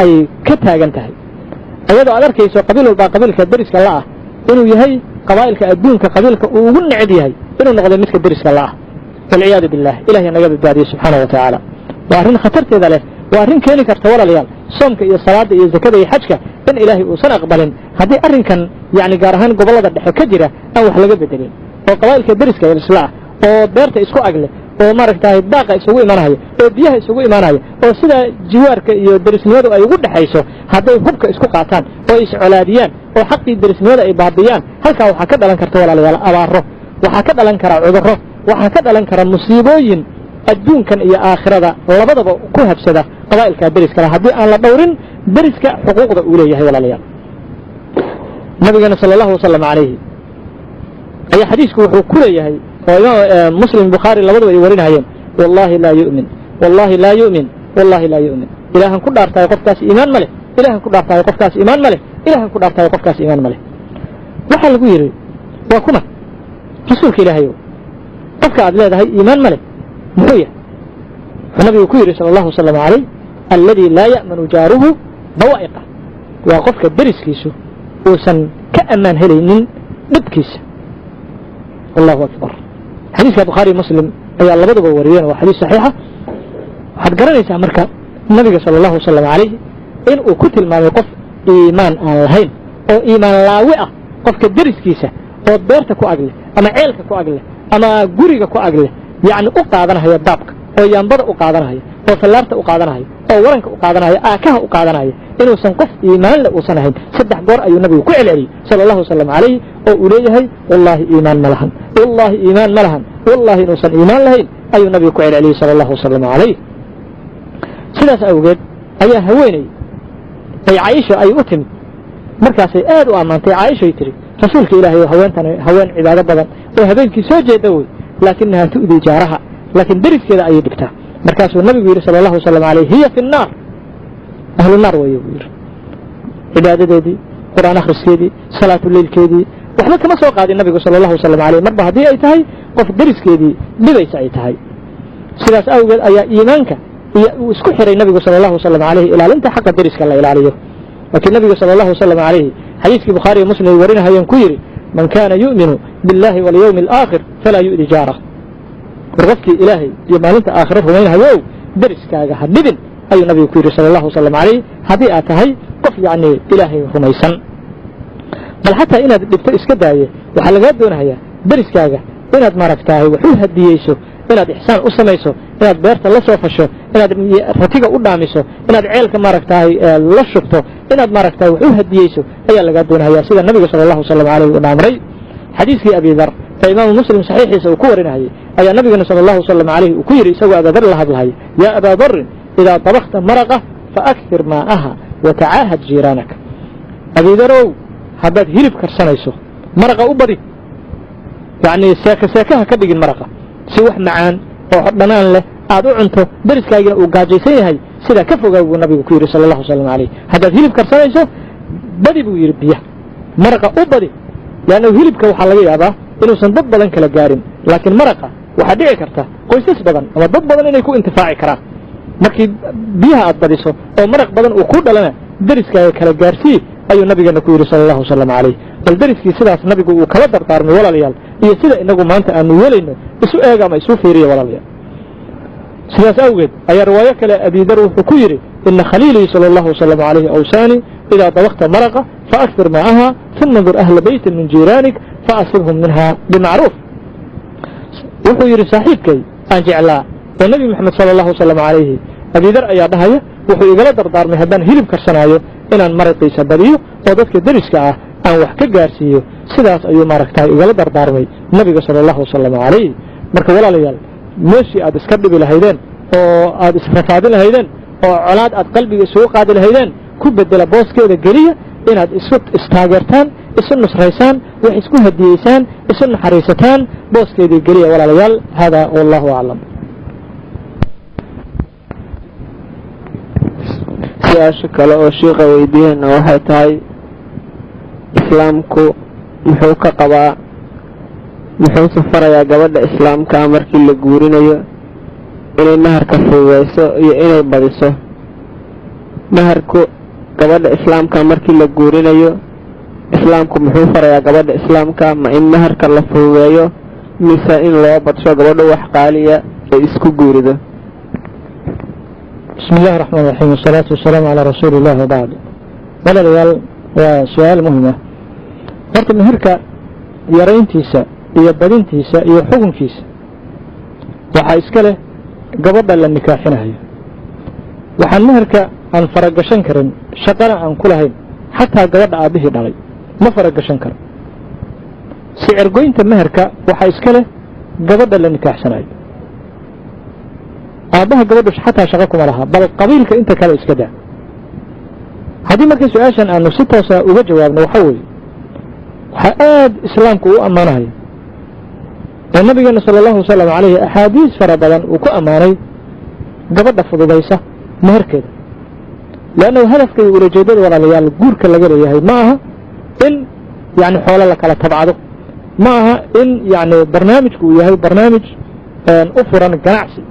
ay ka taagan tahay iyadoo aad arkayso qabiil walbaa qabiilka deriska la ah inuu yahay qabaa'ilka adduunka qabiilka uu ugu neceb yahay inuu noqdo midka deriska la ah walciyaadu billah ilahay naga badbaadiye subxaanahu wa tacaala waa arrin khatarteeda leh waa arrin keeni karta walaalayaal soomka iyo salaada iyo zakada iyo xajka in ilaahay uusan aqbalin haddii arrinkan yacni gaar ahaan gobollada dhexe ka jira aan wax laga bedelin oo qabaa'ilka deriska isla ah oo beerta isku agle oo maaragtahay daaqa isugu imaanaya oo biyaha isugu imaanaya oo sida jiwaarka iyo derisnimadu ay ugu dhexayso hadday hubka isku qaataan oo iscolaadiyaan oo xaqii derisnimada ay baabiyaan halkaa waxaa ka dhalan karta walaalayaal abaaro waxaa ka dhalan kara cudurro waxaa ka dhalan kara musiibooyin adduunkan iyo aakhirada labadaba ku habsada qabaa'ilka deriskala haddii aan la dhowrin deriska xuquuqda uu leeyahay walaalayaal nabigeena sala allahu wasalam calayhi ayaa xadiisku wuxuu ku leeyahay oo imaam muslim bukhaari labaduba ay warinayeen wallahi laa yu'min wallahi laa yu'min wallahi laa yu'min ilaahan ku dhaartahay qofkaas iimaan ma leh ilaahan ku dhaartahay qofkaas iimaan ma leh ilaahan ku dhaartahay qofkaas iimaan ma leh waxaa lagu yidhi waa kuma rasuulka ilaahayow qofka aad leedahay iimaan ma leh muxuu yahay wuxuu nabigu ku yidhi sala allahu wasalam calayh alladii laa ya'manu jaaruhu bawaa'iqa waa qofka deriskiisu uusan ka ammaan helaynin dhibkiisa allahu akbar xadiiska bukhaari muslim ayaa labaduba wariyeen waa xadiis saxiixa waxaad garanaysaa marka nabiga sala allahu wasalam calayhi in uu ku tilmaamay qof iimaan aan lahayn oo iimaan laawi ah qofka deriskiisa oo beerta ku agleh ama ceelka ku agleh ama guriga ku agleh yacni u qaadanahaya daabka oo yaambada u qaadanahaya oo fallaarta u qaadanahaya oo waranka u qaadanahaya aakaha u qaadanahaya inuusan qof iimaanle uusan ahayn 3 goor ayuu nabigu ku celceliyey sala allahu wasalam calayhi oo uu leeyahay wallaahi iimaan ma lahan wallaahi iimaan ma lahan wallaahi inuusan iimaan lahayn ayuu nabigu ku celceliyey sala allahu wasalam calayh sidaas awgeed ayaa haweeney ay caaisha ay u timid markaasay aad u ammaantay caaishay tiri rasuulka ilaahay oo haweentani haween cibaado badan oo habeenkii soo jeeda wey laakinahaa tu'dii jaaraha laakiin deriskeeda ayay dhigtaa markaasuu nabigu yidhi sala allahu wasalam calayh hiya fi nnaar ahlu naar weeye buu yidhi cibaadadeedii qur'aan akhriskeedii salaatuleylkeedii waxba kama soo qaadin nabigu sala allahu wasalam calayh marba haddii ay tahay qof deriskeedii dhibaysa ay tahay sidaas awgeed ayaa iimaanka iyo uu isku xiray nabigu sala allahu wasalam calayhi ilaalinta xaqa deriska la ilaaliyo laakiin nabigu sala allahu wasalam calayhi xadiiskii bukhaari iyo muslim ay warinahayeen ku yidhi man kaana yu'minu biاllahi walyawmi alaakhir falaa yu'di jaarah war qofkii ilaahay iyo maalinta aakhiro rumaynahayow deriskaaga ha dhibin ayuu nabigu ku yidhi sala allahu wasalam calayh haddii aad tahay qof yacni ilaahay rumaysan bal xataa inaad dhibto iska daaye waxaa lagaa doonahayaa deriskaaga inaad maaragtahay wax u hadiyeyso inaad ixsaan u samayso inaad beerta la soo fasho inaad ratiga u dhaamiso inaad ceelka maaragtahay la shubto inaad maaragtahay wax u hadiyeyso ayaa laga doonayaa sida nabiga sallallahu alayhi wa sallam amray xadiiskii Abi Dhar ee Imam Muslim saxiixiisa uu ku warinayay ayaa nabigana sallallahu alayhi uu ku yiri isagoo Abu Dhar la hadlay ya Abu Dhar ida tabaqta maraqa fa akthir ma'aha wa ta'ahad jiranaka Abu Dhar haddaad hilib karsanayso maraqa u badi يعني ساكها كدغين مرقه si wax macaan oo dhanaan leh aad u cunto dariskaagina uu gaajaysan yahay sida ka fogaayuu nabigu ku yiri sallallahu alayhi hadaad hilib karsanayso badi buu yiri biya maraqa u badi yaana hilibka waxa laga yaabaa inuu san dad badan kala gaarin laakiin maraqa waxa dhici karta qoysas badan ama dad badan inay ku intifaaci karaan markii biyaha aad badiso oo maraq badan uu ku dhalana dariskaaga kala gaarsii ayuu nabigeena ku yiri sallallahu alayhi bal dariskii sidaas nabigu uu kala dardaarmay walaalayaal iyo sida inagu maanta aanu yeelayno isu eega ama isu fiiriyo walaalayaal sidaas awgeed ayaa riwaayo kale Abi Dhar wuxuu ku yiri inna khaliili sallallahu alayhi awsani ila dawaqta maraqa fa akthir ma'aha thumma dur ahla bayt min jiranik fa asibhum minha bima'ruf wuxuu yiri saaxiibkay aan jeclaa oo nabi maxamed sallallahu alayhi Abi Dhar ayaa dhahaya wuxuu igala dardaarmay haddaan hilib karsanaayo inaan maraqiisa badiyo oo dadka dariska ah aan wax ka gaarsiiyo sidaas ayuu maaragtay igala dardaarmay nabiga sallallahu alayhi marka walaalayaal meeshii aad iska dhibi lahaydeen oo aad israfaadin lahaydeen oo colaad aad qalbiga soo qaadi lahaydeen ku bedela booskeeda geliya inaad isu istaageertaan isu nusraysaan wax isku hadiyeysaan isu naxariisataan booskeeda geliya walaalayaal hada wallahu a'lam su-aasha kale oo sheekha weydiiyeen waxay tahay islaamku muxuu ka qabaa muxuu safarayaa gabadha islaamka markii la guurinayo inay maharka fududeyso iyo inay badiso maharku gabadha islaamka markii la guurinayo islaamku muxuu farayaa gabadha islaamka ma in maharka la fududeeyo mise in loo badsho gabadha wax qaaliya ay isku guurido بسم الله الرحمن الرحيم والصلاة والسلام على رسول الله وبعد ولا ريال وسؤال مهمة قلت مهرك يرينتيسا يبدينتيسا يحكمكيسا وحا إسكاله قبضا للنكاحنا هي وحا مهرك عن فرق شنكر شقنا عن كل هين حتى قبضا به داري ما فرق شنكر سعر قوينت مهرك وحا إسكاله قبضا للنكاحنا هي aabaha gabadhu xataa shaqo kuma laha bal qabiilka inta kale iska daa hadii markay su'aashan aanu si toos ah uga jawaabno waxa weeye waxa aad islaamku u amaanayo nabigeena sallallahu alayhi ahadiis fara badan uu ku amaanay gabadha fududaysa meherkeeda laana hadafka iyo ujeedada walaalayaal guurka laga leeyahay ma aha in yani xoolo la kala tabcado ma aha in yani barnaamijku uu yahay barnaamij u furan ganacsi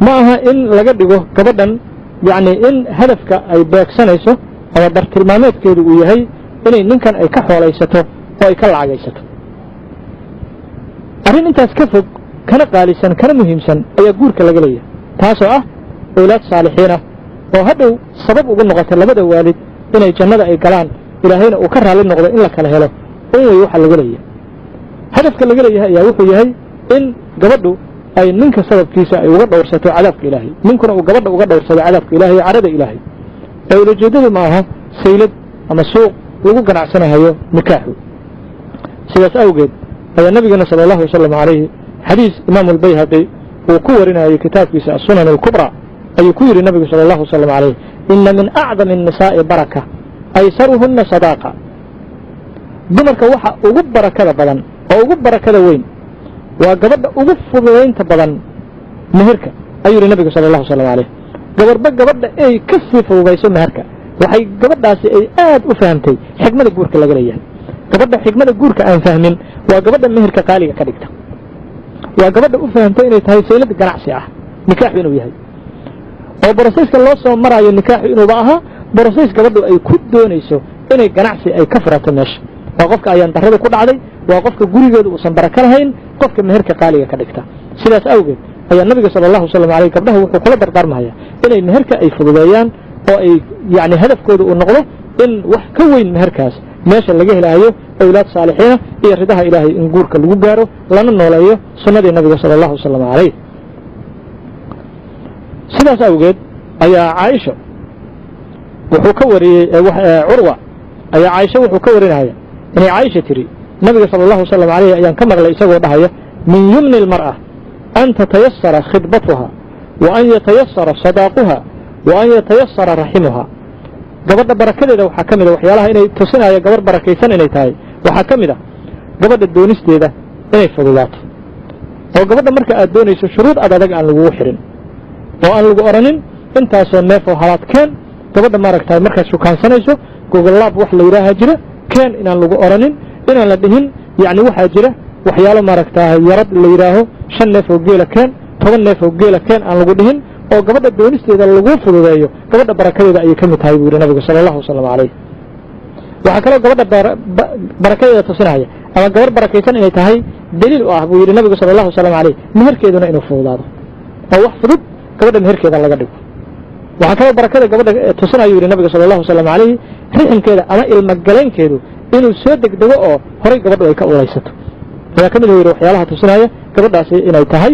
ما aha in laga dhigo gabadhan yani in hadafka ay beegsanayso ama bartilmaameedkeedu uu yahay inay ninkan ay ka xoolaysato oo ay ka lacagaysato arrin intaas ka fog kana qaalisan kana muhiimsan ayaa guurka laga leeyahay taasoo ah awlaad saalixiin ah oo hadhow sabab ugu noqota labada waalid inay jannada ay galaan ilaahayna uu ka raali noqdo in la kala helo in way waxa laga leeyahay hadafka laga leeyahay ayaa wuxuu yahay in gabadhu ay ninka sababkiisa ay uga dhowrsato cadaabka ilaahay ninkuna uu gabadha uga dhowrsado cadaabka ilaahay carada ilaahay ee ujeedadu ma aha saylad ama suuq lagu ganacsanayo nikaaxu sidaas awgeed ayaa nabigeena sallallahu alayhi xadiis imaam al-bayhaqi uu ku warinayay kitaabkiisa as-sunan al-kubra ayuu ku yiri nabiga sallallahu alayhi inna min a'zami an-nisa'i baraka aysaruhunna sadaqa dumarka waxa ugu barakada badan oo ugu barakada weyn waa gabadha ugu fududeynta badan meherka ayuu nabiga sallallahu alayhi gabadha ay ka sii fududeyso meherka waxay gabadhaasi ay aad u fahamtay xigmada guurka laga leeyahay gabadha xigmada guurka aan fahmin waa gabadha meherka qaaliga ka dhigta waa gabadha u fahamtay inay tahay saylad ganacsi ah nikaax inuu yahay oo processka loo soo marayo nikaax inuu aha process gabadhu ay ku doonayso inay ganacsi ay ka furato meesha waa qofka ayaan darrada ku dhacday waa qofka gurigeedu uusan baraka lahayn qofka meherka qaaliga ka dhigta sidaas awgeed ayaa nabiga sallallahu alayhi gabdhaha wuxuu kula dardaarmayaa inay meherka ay fududeeyaan oo ay yani hadafkoodu uu noqdo in wax ka weyn meherkaas meesha laga helaayo awlaad saalixiina iyo ridaha ilaahay in guurka lagu gaaro lana nooleeyo sunnadii nabiga sala allahu wasalam calayh sidaas awgeed ayaa caaisha wuxuu ka wariyey curwa ayaa caaisha wuxuu ka warinaya inay caaisha tiri nabiga sala allahu wasalam calayh ayaan ka maqlay isagoo dhahaya min yumni almar'a an tatayasara khidbatuha wa an yatayasara sadaaquha wa an yatayasara raximuha gabadha barakadeeda waxaa ka mid a waxyaalaha inay tusinaayo gabarh barakaysan inay tahay waxaa ka mid a gabadha doonisteeda inay fududaato oo gabadha marka aad doonayso shuruud adag aan lagugu xirin oo aan lagu oranin intaasoo neefoo halaad keen gabadha maaragtahay markaad shukaansanayso gogolaab wax la yidhaaha jira keen inaan lagu oranin inaan la dhihin yacni waxaa jira waxyaalo maaragtahay yarad la yidhaaho 5 neef oo geela keen 10 neef oo geela keen aan lagu dhihin oo gabadha doonisteeda lagu fududeeyo gabadha barakadeeda ayay ka mid tahay buu yidhi nabigu sala allahu wasalam calayh waxaa kaloo gabadha barakadeeda tusinaya ama gabarh barakaysan inay tahay daliil u ah buu yidhi nabigu sala allahu wasalam calayh meherkeeduna inuu fududaado oo wax fudud gabadha meherkeeda laga dhigo waxaa kaloo barakada gabadha tusinaya yidhi nabiga sala allahu wasalam calayh riximkeeda ama ilmogaleynkeedu inuu soo degdego oo horay gabadhu ay ka ulaysato ayaa ka mid yidhi waxyaalaha tusinaya gabadhaasi inay tahay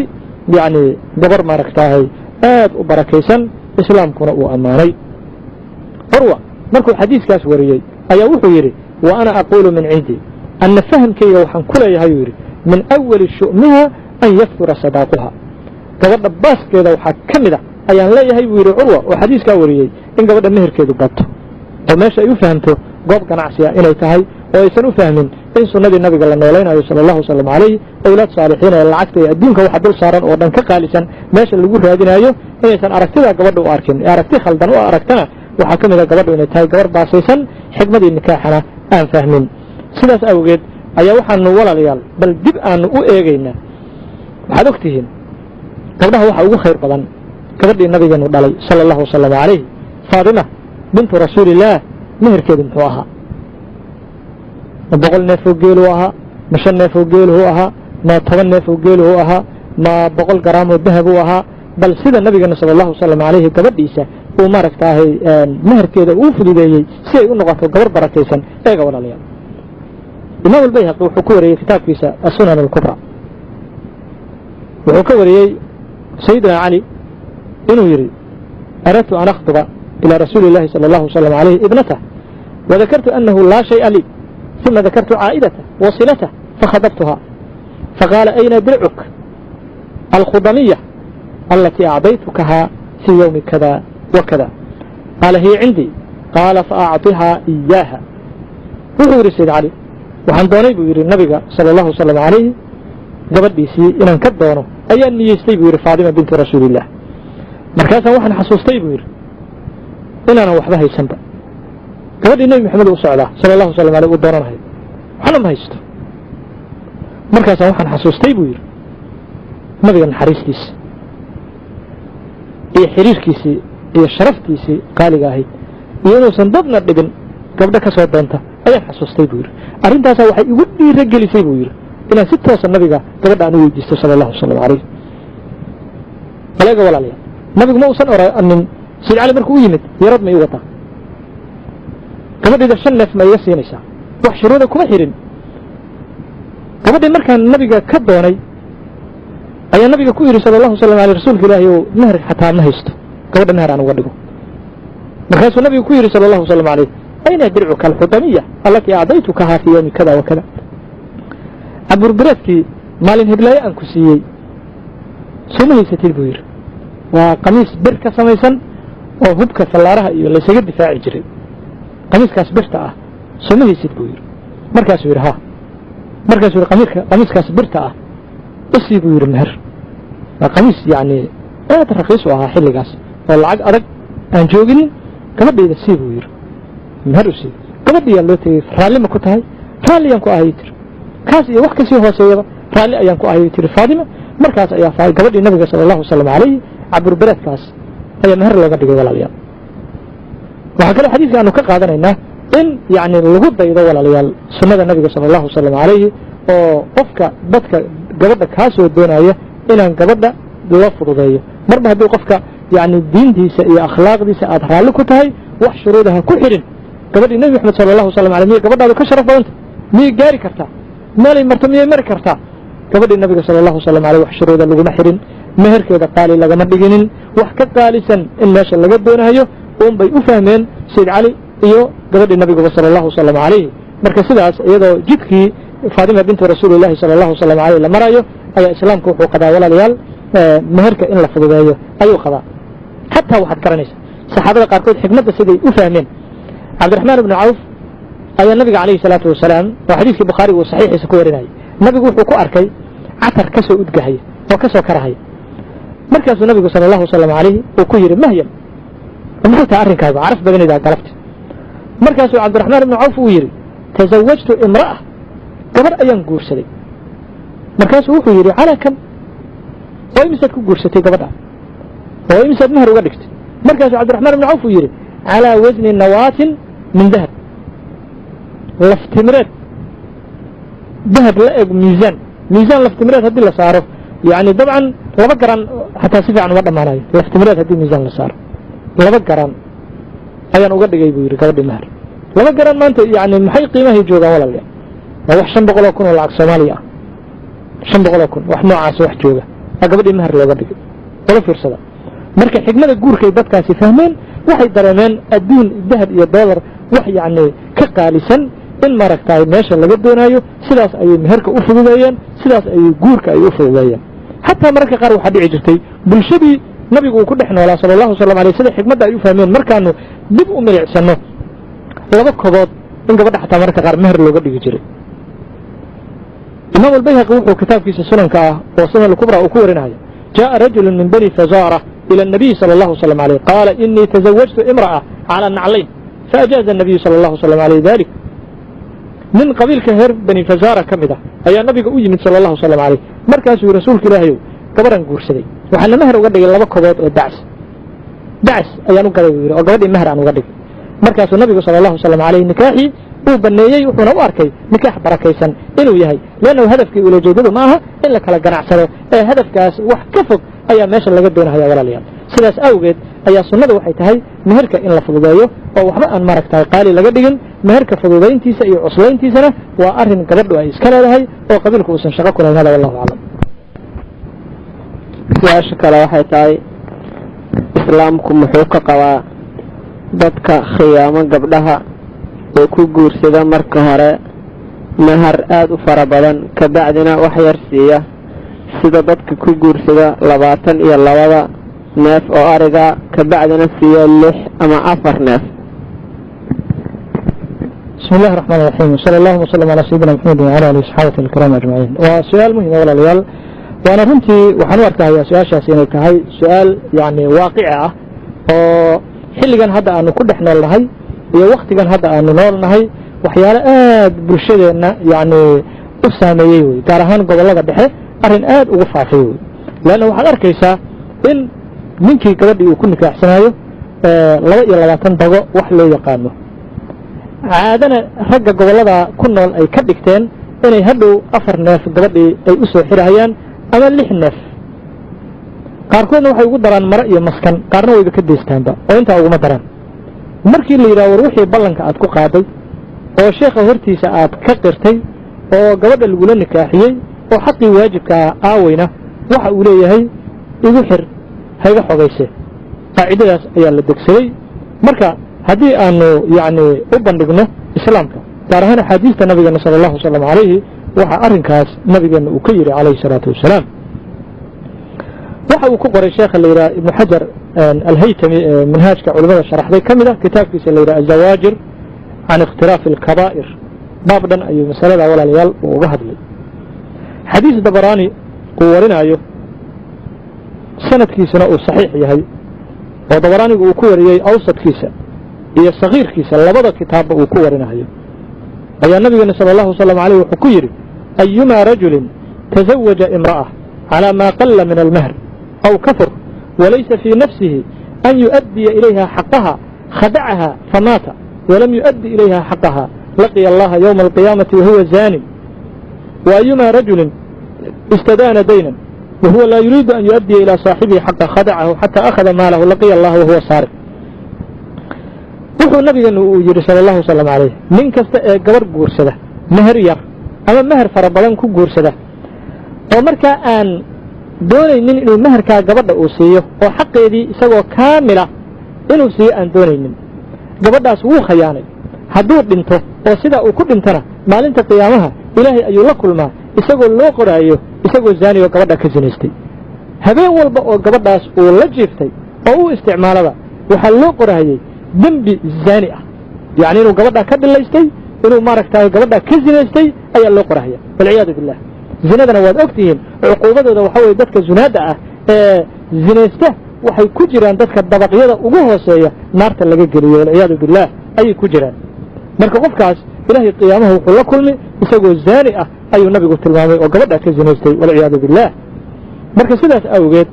yacni gabar maaragtahay aad u barakaysan islaamkuna uu ammaanay curwa markuu xadiiskaas wariyey ayaa wuxuu yidhi wa ana aquulu min cindi anna fahamkayga waxaan ku leeyahay uu yidhi min awali shu'miha an yafdura sadaaquha gabadha baaskeeda waxaa ka mid a ayaan leeyahay buu yidhi curwa oo xadiiskaa wariyey in gabadha meherkeedu bato oo meesha ay u fahamto goob ganacsiya inay tahay oo aysan u fahmin in sunnadii nabiga la noolaynayo sala allahu wasalam calayh awlaad saalixiin ee lacagta iyo adduunka waxa dul saaran oo dhan ka qaalisan meesha lagu raadinayo inaysan aragtida gabadha u arkin ee aragti khaldan u aragtana waxaa ka mid a gabadhu inay tahay gabar baasaysan xigmadii nikaaxana aan fahmin sidaas awgeed ayaa waxaanu walaalayaal bal dib aanu u eegaynaa waxaad og tihiin gabdhaha waxa ugu khayr badan gabadhii nabigeenu dhalay sala allahu wasalam calayh faadima bintu rasuulillaah meherkeedu muxuu ahaa ma 100 neef oo geeluu ahaa ma 5 neef oo geeluhu ahaa ma 10 neef oo geeluhu ahaa ma 100 garaam oo dahab uu ahaa bal sida nabigeena sala allahu wasalam calayhi gabadhiisa uu maaragtaahay meherkeeda uu fududeeyey si ay u noqoto gabar barakaysan eega walaalayaal imaam albayhaqi wuxuu ku wariyey kitaabkiisa asunan alkubra wuxuu ka wariyey sayidina cali inuu yidhi aradtu an akhduba ilى rasuuli اllahi salى اllahu wasalam calayh ibnatah wadakartu anahu laa shay'a lii ثuma dakartu caa'idatah wasilatah fakhadabtuha faqaala ayna dircuk alkhudamiya alatii acdaytukaha fii ywmi kada wakada qaala hiya cindii qaala faacطihaa إiyaaha wuxuu yidhi sayd cali waxaan doonay buu yidhi nabiga salى اllahu wasalam calayh gabadhiisii inaan ka doono ayaan niyeystay buu yidhi faadima bintu rasuuli illah markaasaan waxaan xasuustay buu yidhi inaanan waxba haysanba gabadhii nebi maxamed u socdaa sala allahu wasalam aleyh uu doonanahayo waxna ma haysto markaasaan waxaan xasuustay buu yidhi nabiga naxariistiisa iyo xiriirkiisii iyo sharaftiisii qaaliga ahayd iyo inuusan dadna dhibin gabdho ka soo doonta ayaan xasuustay buu yidhi arrintaasaa waxay igu dhiiro gelisay buu yidhi inaan si toosa nabiga gabadha aan u weydiisto sala allahu wasalam calayh baleega walaalayaal nabigu ma uusan oranin sayd cali markuu u yimid yarad ma ii wataa gabadhayda 5 neef ma iga siinaysaa wax shuruuda kuma xirin gabadhii markaan nabiga ka doonay ayaa nabiga ku yidhi sala allahu wasalam aleyh rasuulka ilaahi ow meher xataa ma haysto gabadha meher aan uga dhigo markaasuu nabigu ku yidhi sala allahu wasalam calayh ayna dircuka alxudamiya allatii acdaytukahaa fii yowmi kada wa kada caburbireedkii maalin hiblaayo aan ku siiyey soo ma haysatid buu yidhi waa qamiis bir ka samaysan oo hubka fallaaraha iyo laysaga difaaci jiray qamiiskaas birta ah soo ma haysid buu yidhi markaasuu yidhi ha markaasuu yidhi qamiiskaas birta ah isii buu yidhi meher waa qamiis yacni aad raqiis u ahaa xilligaas oo lacag adag aan jooginin gabadhayda sii buu yidhi meher u sii gabadhiyaa loo tegey raalli ma ku tahay raalliyaan ku ahay tiri kaas iyo wax kasii hooseeyaba raalli ayaan ku ahay tiri faadima markaas ayaa gabadhii nabiga sala allahu wasalam calayhi caburbereedkaas ayaa meher looga dhigay walaalayaal waxaa kaloo xadiiska aanu ka qaadanaynaa in yacni lagu daydo walaalayaal sunnada nabiga sala allahu wasalam calayhi oo qofka dadka gabadha kaa soo doonaya inaan gabadha loo fududeeyo marba haddii qofka yacni diintiisa iyo akhlaaqdiisa aad raalli ku tahay wax shuruudaha ku xidhin gabadhii nebi maxamed sala allahu wasalam aleyh miyay gabadhaadu ka sharaf badanta miyay gaari kartaa meelay marto miyay mari kartaa gabadhii nabiga sala allahu wasalam aleyh wax shuruuda laguma xirin meherkeeda qaali lagama dhiginin wax ka qaalisan in meesha laga doonahayo uun bay u fahmeen sayid cali iyo gabadhii nabiguba sala allahu wasalam aleyh marka sidaas iyadoo jidkii faatima bintu rasuulillahi sala allahu wasalam aleyh la marayo ayaa islaamka wuxuu qadaa walaalayaal meherka in la fududeeyo ayuu qadaa xataa waxaad garanaysa saxaabada qaarkood xikmadda siday u fahmeen cabdiraxmaan ibnu cawf ayaa nabiga calayhi salaatu wasalaam oo xadiiskii bukhaari uu saxiixiisa ku warinayay nabigu wuxuu ku arkay catar ka soo udgahaya oo ka soo karahaya markaasuu nabigu sala allahu wasalam calayhi uu ku yidhi mahyan maxay tahay arrinkaagu caraf badanaydaa galabta markaasuu cabdiraxmaan ibnu cawf uu yidhi tasawajtu imra'a gabarh ayaan guursaday markaasuu wuxuu yidhi calaa kam oo imisaad ku guursatay gabadha oo imisaad meher uga dhigtay markaasuu cabdiraxmaan ibnu cawf uu yidhi calaa wasni nawaatin min dahab laftimireed dahab la eg miisaan laftimireed haddii la saaro yani dabcan 2 garan xataa si fiican uma dhammaanayo laftimireed haddii miisaan la saaro 2 garan ayaan uga dhigay buu yidhi gabadhii meher 2 garan maanta yani maxay qiimahay joogaan walaalayaal waa wax 500 kun oo lacag Soomaaliya ah 500 kun wax noocaas wax jooga gabadhii meher looga dhigay wala fiirsada marka xigmada guurkay dadkaasi fahmeen waxay dareemeen adduun dahab iyo dollar wax yani ka qaalisan in maragtay meesha laga doonayo sidaas ayay meherka u fududeeyeen sidaas ayay guurka ay u fududeeyeen hatta marka qaar waxa dhici jirtay bulshadii nabigu uu ku dhex noolaa sallallahu alayhi wasallam sida xigmada ay u fahmeen markaanu dib u milicsano 2 kobood in gabadha hatta marka qaar meher looga dhigi jiray imaam al-bayhaqi wuxuu kitaabkiisa sunanka ah oo sunan al-kubra uu ku warinayo jaa rajul min bani fazara ila an-nabi sallallahu alayhi wasallam qala inni tazawwajtu imra'a ala an-na'layn فأجاز النبي صلى الله عليه وسلم عليه ذلك من قبيل كهر بني فزارة كمدة أي النبي أجمد صلى الله عليه وسلم عليه مركز رسولك الله كبرا قرسدي وحنا مهر وقدق الله كبوت دعس أي نقدر وقدق مهر عن وقدق مركز النبي صلى الله عليه وسلم عليه نكاحي وبنيي وحنا واركي نكاح بركيسا إنه يهي لأنه هدفك ولا جوده معها إلا كلا جناع سنة هدفك وحكفك أي ماشي اللي قدونها يا ولا ليال sidaas awgeed ayaa sunnadu waxay tahay meherka in la fududeeyo oo waxba aan maragtay qaali laga dhigin meherka fududeyntiisa iyo cuslayntiisana waa arin gabadhu ay iska leedahay oo qabiilku uusan shaqo ku lahayn wallahu a'lam su'aasha kale waxay tahay islaamku muxuu ka qabaa dadka khiyaamo gabdhaha ee ku guursada marka hore meher aad u fara badan ka bacdina wax yar siiya sida dadka ku guursada 22 neef oo ariga ka bacdina siiya 6 ama 4 neef بسم الله الرحمن الرحيم صلى الله وسلم على سيدنا محمد وعلى اله وصحبه الكرام اجمعين وسؤال مهم ولا ليال وانا runtii waxaan u arkaa su'aashaas inay tahay su'aal yani waaqici ah oo xilligan hadda aanu ku dhex noolnahay iyo waqtigan hadda aanu noolnahay waxyaalo aad bulshadeena yani u saameeyay way gaar ahaan gobolada dhexe arin aad ugu faafay way laana waxaad arkaysaa in ninkii gabadhii uu ku nikaaxsanayo 22 dago wax loo yaqaano caadana ragga gobolada ku nool ay ka dhigteen inay hadhow 4 neef gabadhii ay u soo xirayaan ama 6 neef qaarkoodna waxay ugu daraan mara iyo maskan qaarna way ka deestaanba oo inta ugu ma daraan markii la yiraahdo wixii ballanka aad ku qaaday oo sheekha hortiisa aad ka qirtay oo gabadha lagu la nikaaxiyay oo xaqii waajibka aawayna waxa uu leeyahay igu xir hayga xogayse qaacidadaas ayaa la degsaday marka haddii aanu yani u bandhigno islaamka gaar ahaan axaadiista nabigeena sala allahu wasalam calayhi waxa arrinkaas nabigeena uu ka yidhi calayhi salaatu wasalaam waxa uu ku qoray sheekha la yidhaha ibnu xajar alhaytami ee manhaajka culimada sharaxday ka mid ah kitaabkiisa la yidhaha azawaajir can ikhtiraafi alkabaa'ir baab dhan ayuu masalada walaalayaal uu uga hadlay xadiis dabaraani uu warinaayo sanadkiisana uu saxiix yahay oo dabaraanigu uu ku wariyey awsadkiisa iyo sagiirkiisa labada kitaabba uu ku warinayo ayaa nabigeena sala allahu wasalam calayh wuxuu ku yidhi ayuma rajulin tazawaja imra'a calaa maa qalla min almahr aw kafur walaysa fii nafsihi an yu'addiya ilayha xaqaha khadacaha famaata walam yu'addi ilayha xaqaha laqiya allaha yowma alqiyaamati wahuwa zaanin wa ayuma rajulin istadaana daynan وهو لا يريد أن يؤدي إلى صاحبه حق خدعه حتى أخذ ماله لقي الله وهو سارق wuxuu nabigeenu uu yidhi sala allahu wasalam calayh nin kasta ee gabarh guursada meher yar ama meher fara badan ku guursada oo markaa aan doonaynin inuu meherkaa gabadha uu siiyo oo xaqeedii isagoo kaamila inuu siiyo aan doonaynin gabadhaas wuu khayaanay hadduu dhinto oo sidaa uu ku dhintana maalinta qiyaamaha ilaahay ayuu la kulmaa isagoo loo qoraayo isagoo zaani oo gabadha ka sinaystay habeen walba oo gabadhaas uu la jiiftay oo u isticmaalaba waxaa loo qoraayey dembi zaani ah yacni inuu gabadhaa ka dhilaystay inuu maaragtay gabadhaa ka sinaystay ayaa loo qorahaya walciyaadu billah zinadana waad ogtihiin cuquubadooda waxa weye dadka zunaadda ah ee zinaysta waxay ku jiraan dadka dabaqyada ugu hooseeya naarta laga geliyo walciyaadu billah ayay ku jiraan marka qofkaas ilaahay qiyaamaha wuxuu la kulmi isagoo zaani ah ayuu nabigu tilmaamay oo gabadhaa ka zinaystay walciyaadu billah marka sidaas awgeed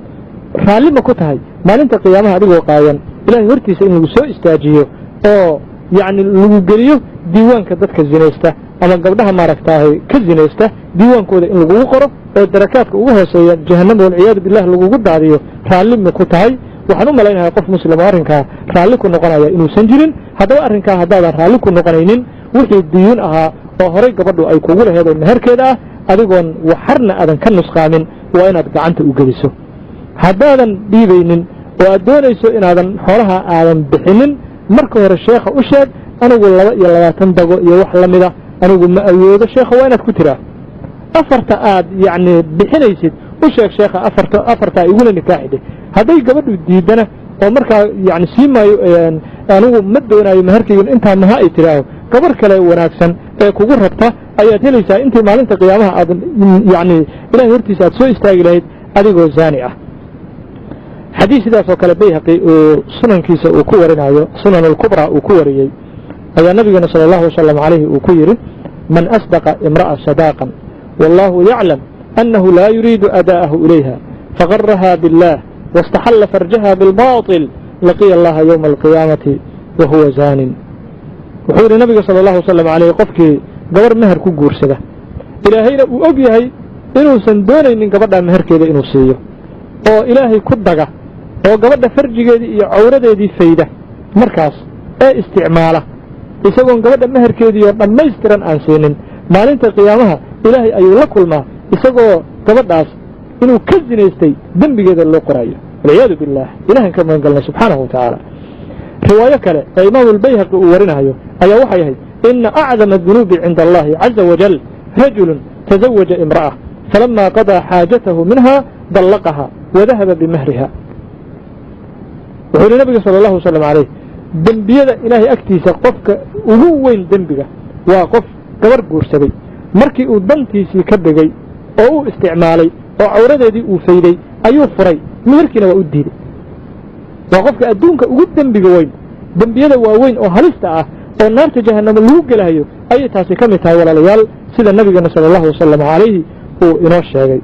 raalli ma ku tahay maalinta qiyaamaha adigoo qaayan ilaahay hortiisa in lagu soo istaajiyo oo yacni lagu geliyo diiwaanka dadka zinaysta ama gabdhaha maaragtaahay ka zinaysta diiwaankooda in lagugu qoro oo darakaadka ugu hooseeya jahannama walciyaadu billah lagugu daadiyo raalli ma ku tahay waxaan u malaynayaa qof muslim oo arrinkaa raalli ku noqonaya inuusan jirin haddaba arrinkaa haddaadan raalli ku noqonaynin wixii diyuun ahaa oo horay gabadhu ay kugu laheed oo meherkeeda ah adigoon waxarna aadan ka nusqaamin waa inaad gacanta u geliso haddaadan dhiibaynin oo aad doonayso inaadan xoolaha aadan bixinin marka hore sheekha u sheeg anigu 22 dago iyo wax la mida anigu ma awoodo sheekha waa inaad ku tiraa afarta aad yacni bixinaysid u sheeg sheekha afarta igula nikaaxide hadday gabadhu diidana oo markaa yacni sii maayo anigu ma doonaayo meherkaygun intaa maha ay tiraaho gabar kale wanaagsan ee kugu rabta ayaad helaysaa intii maalinta qiyaamaha aad yacni ilahay hortiisa aad soo istaagi lahayd adigoo zaani ah xadiis sidaasoo kale bayhaqi uu sunankiisa uu ku warinayo sunan alkubra uu ku wariyey ayaa nabigeena sala allahu wasalam calayhi uu ku yidhi man asdaqa imra'a sadaaqan wallahu yaclam annahu laa yuriidu adaa'ahu ilayha faqaraha biاllah waاstaxalla farjaha bilbaaطil laqiya allaha yowma alqiyaamati wa huwa zaanin wuxuu yidhi nabiga sala allahu wasalam calayhi qofkii gabar meher ku guursada ilaahayna uu og yahay inuusan doonaynin gabadhaa meherkeeda inuu siiyo oo ilaahay ku daga oo gabadha farjigeedii iyo cawradeedii fayda markaas ee isticmaala isagoon gabadha meherkeedii oo dhammaystiran aan siinin maalinta qiyaamaha ilaahay ayuu la kulmaa isagoo gabadhaas inuu ka zinaystay dembigeeda loo qoraayo walciyaadu billaah ilahan ka magan galnay subxaanahu watacaala riwaayo kale ee imaamu albayhaqi uu warinayo ayaa waxay ahayd ina acdama adunuubi cinda allahi caza wajal rajulun tazawaja imra'a falama qadaa xaajatahu minha dallaqaha wadahaba bimahriha wuxuu yidhi nabiga sala allahu wasalam calayh dembiyada ilaahay agtiisa qofka ugu weyn dembiga waa qof gabar guursaday markii uu dantiisii ka degay oo uu isticmaalay oo cawradeedii uu fayday ayuu furay meherkiina waa u diiday waa qofka adduunka ugu dembiga weyn dembiyada waaweyn oo halista ah oo naarta jahannamo lagu gelahayo ayay taasi ka mid tahay walaalayaal sida nabigeena sala allahu wasalam calayhi uu inoo sheegay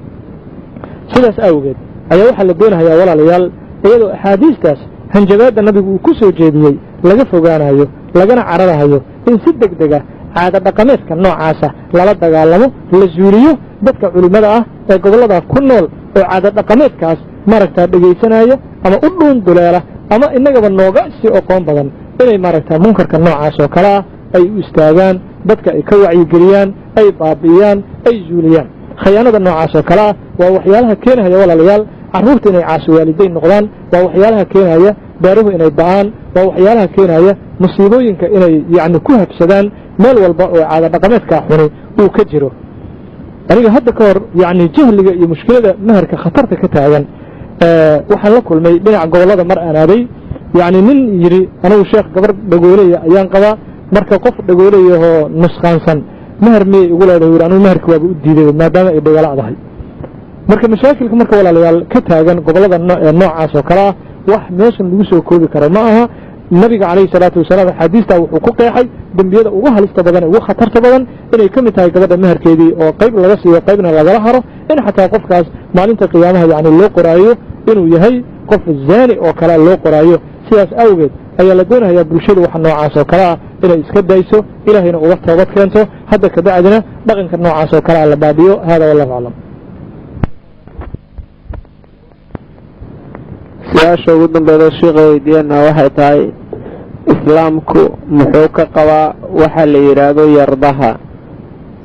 sidaas awgeed ayaa waxaa la doonahayaa walaalayaal iyadoo axaadiistaas hanjabaadda nabigu uu ku soo jeediyey laga fogaanayo lagana cararahayo in si deg dega caada dhaqameedka noocaasa lala dagaalamo la zuuliyo dadka culimmada ah ee gobolladaa ku nool oo caada dhaqameedkaas maaragtaa dhegaysanaya ama u dhuun duleela ama innagaba nooga sii oqoon badan inay maaragtaa munkarka noocaas oo kale ah ay u istaagaan dadka ay ka wacyigeliyaan ay baabi'iyaan ay zuuliyaan khayaanada noocaas oo kale ah waa waxyaalaha keenahaya walaalayaal carruurta inay caasi waalidayn noqdaan waa waxyaalaha keenaya beeruhu inay ba'aan waa waxyaalaha keenaya musiibooyinka inay yacni ku habsadaan meel walba oo caada dhaqameedkaa xuni uu ka jiro aniga hadda ka hor yacni jahliga iyo mushkilada meherka khatarta ka taagan waxaan la kulmay dhinaca gobollada mar aan aaday yacni nin yidhi anigu sheekh gabar dhagooleya ayaan qabaa marka qof dhagoolayahoo nusqaansan meher miyay igu leedahay yidhi anigu meherka waaba u diiday maadaama ay dhagaala'dahay marka mashaakilka marka walaalayaal ka taagan gobollada noocaas oo kale ah wax meeshan lagu soo koobi karo ma aha nabiga calayhi salaatu wasalaam axaadiistaa wuxuu ku qeexay dembiyada ugu halista badan ee ugu khatarta badan inay ka mid tahay gabadha meherkeedii oo qayb laga siiyo qaybna lagala haro in xataa qofkaas maalinta qiyaamaha yacni loo qoraayo inuu yahay qof zaani oo kale loo qoraayo sidaas awgeed ayaa la doonayaa bulshadu waxa noocaas oo kale ah inay iska dayso ilaahayna uga toobad keento hadda kabacdina dhaqanka noocaas oo kale ah la baabiyo hada wallahu aclam su-aasha ugu dambeeda sheekha weydiiyana waxay tahay islaamku muxuu ka qabaa waxa la yidhaahdo yardaha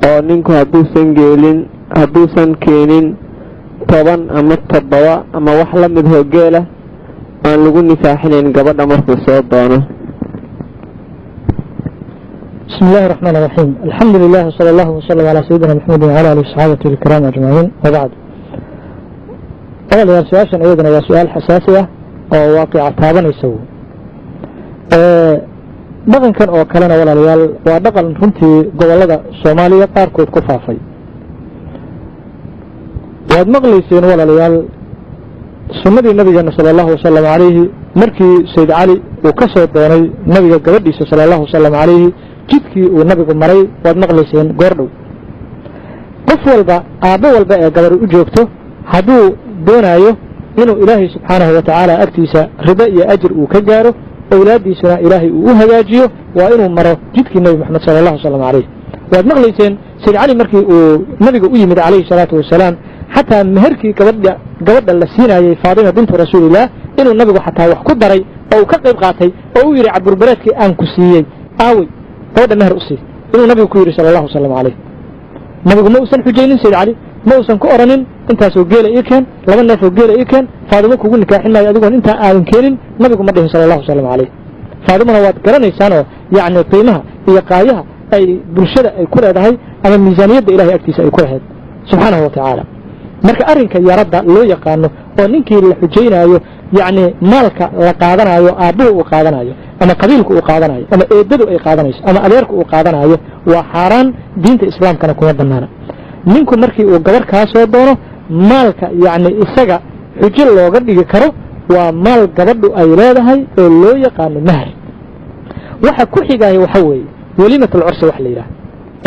oo ninku hadduusan keenin 10 ama 7 ama wax la mid hoogeela aan lagu nifaaxinayn gabadha markuu soo doono. بسم الله الرحمن الرحيم الحمد لله وصلى الله وسلم على سيدنا محمد وعلى آله وصحبه الكرام أجمعين وبعد. أولا سؤال أيضا يا سؤال حساسية أو واقع تابا يسوي dhaqan kan oo kalena walaalayaal waa dhaqan runtii gobolada Soomaaliya qaarkood ku faafay. waad maqlayseen walaalayaal sunnadii nabiga sallallahu alayhi wasallam markii Sayyid Ali uu ka soo doonay nabiga gabadhiisa sallallahu alayhi wasallam jidkii uu nabigu maray waad maqlayseen goordhow. qof walba aabo walba ee gabar u joogto hadduu doonayo inuu Ilaahay subhanahu wa ta'ala agtiisa riba iyo ajir uu ka gaaro awlaadiisuna Ilaahay uu hagaajiyo waa inuu maro jidkii Nabi Muhammad sallallahu alayhi waad maqlayseen Sayyid Ali markii uu nabiga u yimid alayhi salatu wasalaam hatta meherkii gabadha la siinayay Faadima bint Rasuulillah inuu nabigu hatta wax ku daray oo ka qayb qaatay oo uu yiri cabur bareedkii aan ku siiyay aawi gabadha meher u siiyay inuu nabigu ku yiri sallallahu alayhi nabigu ma uusan xujaynin Sayyid Ali ma uusan ku oranin intaas oo geela ii keen laba neef oo geela ii keen Faadima kugu nikaaxinay adigu inta aan keenin nabigu ma dhihin sallallahu alayhi Faadima waad garanaysaan oo yaani qiimaha iyo qaayaha ay bulshada ay ku leedahay ama miisaaniyada Ilaahay agtiisa ay ku lahayd subhanahu wa ta'ala. marka arinka yarada loo yaqaano oo ninkii la xujaynayo yaani maalka la qaadanayo aabbuhu uu qaadanayo ama qabiilku uu qaadanayo ama eedadu ay qaadanayso ama adeerku uu qaadanayo waa xaraan diinta islaamkana kuma banaana. ninku markii uu gabar ka soo doono maalka yaani isaga xujo looga dhigi karo waa maal gabadhu ay leedahay oo loo yaqaan mahar. waxa ku xigay waxa weeye walimatul ursi wax la yiraahdo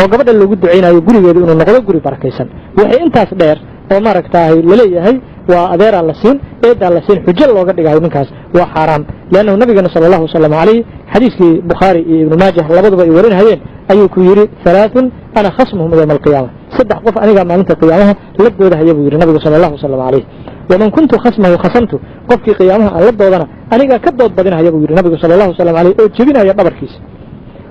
oo gabadha lagu duceynayo gurigeedu inuu noqdo guri barakaysan. waxay intaas dheer oo maaragtay la leeyahay waa adeer la siin eeda la siin xujo looga dhigayo ninkaas waa xaraam laana nabiga sallallahu alayhi xadiiskii Bukhari iyo Ibn Majah labaduba ay warinayeen ayuu ku yiri thalathun ana khasmuhum yawm al-qiyamah saddex qof aniga maalinta qiyaamaha la doodahay buu yiri nabiga sallallahu alayhi waman kuntu khasmahu khasamtu qofkii qiyaamaha la doodana aniga ka dood badinahay buu yiri nabiga sallallahu alayhi oo jebinaya dhabarkiisa.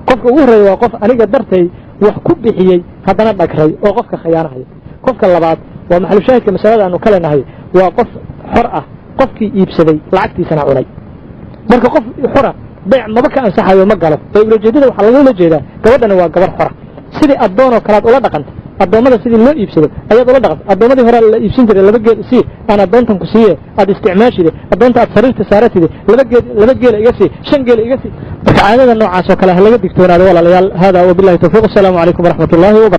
qofka ugu horeeyo waa qof aniga dartay wax ku bixiyay haddana dhagray oo qofka khiyaanahay. qofka labaad waa maxal shaahidka masalada aanu kala nahay waa qof xor ah qofkii iibsaday lacagtiisana cunay. marka qof xor ah bayc maba ka ansaxayo ma galo ee ujeedada waxa laga jeedaa gabadhana waa gabar xor ah sidii adoon oo kala ula dhaqanta adoomada sidii loo iibsado ayaad ula dhaqanta adoomadii hore la iibsan jiray laba geel si aan adoontan ku siiyay aad isticmaashide adoonta aad sariirta saaratide laba geel iga si shan geel iga si marka caadada noocaas oo kale laga digtoonaado walaalayaal hada wa billahi tawfiiq. assalamu alaykum wa rahmatullahi wa barakatuh.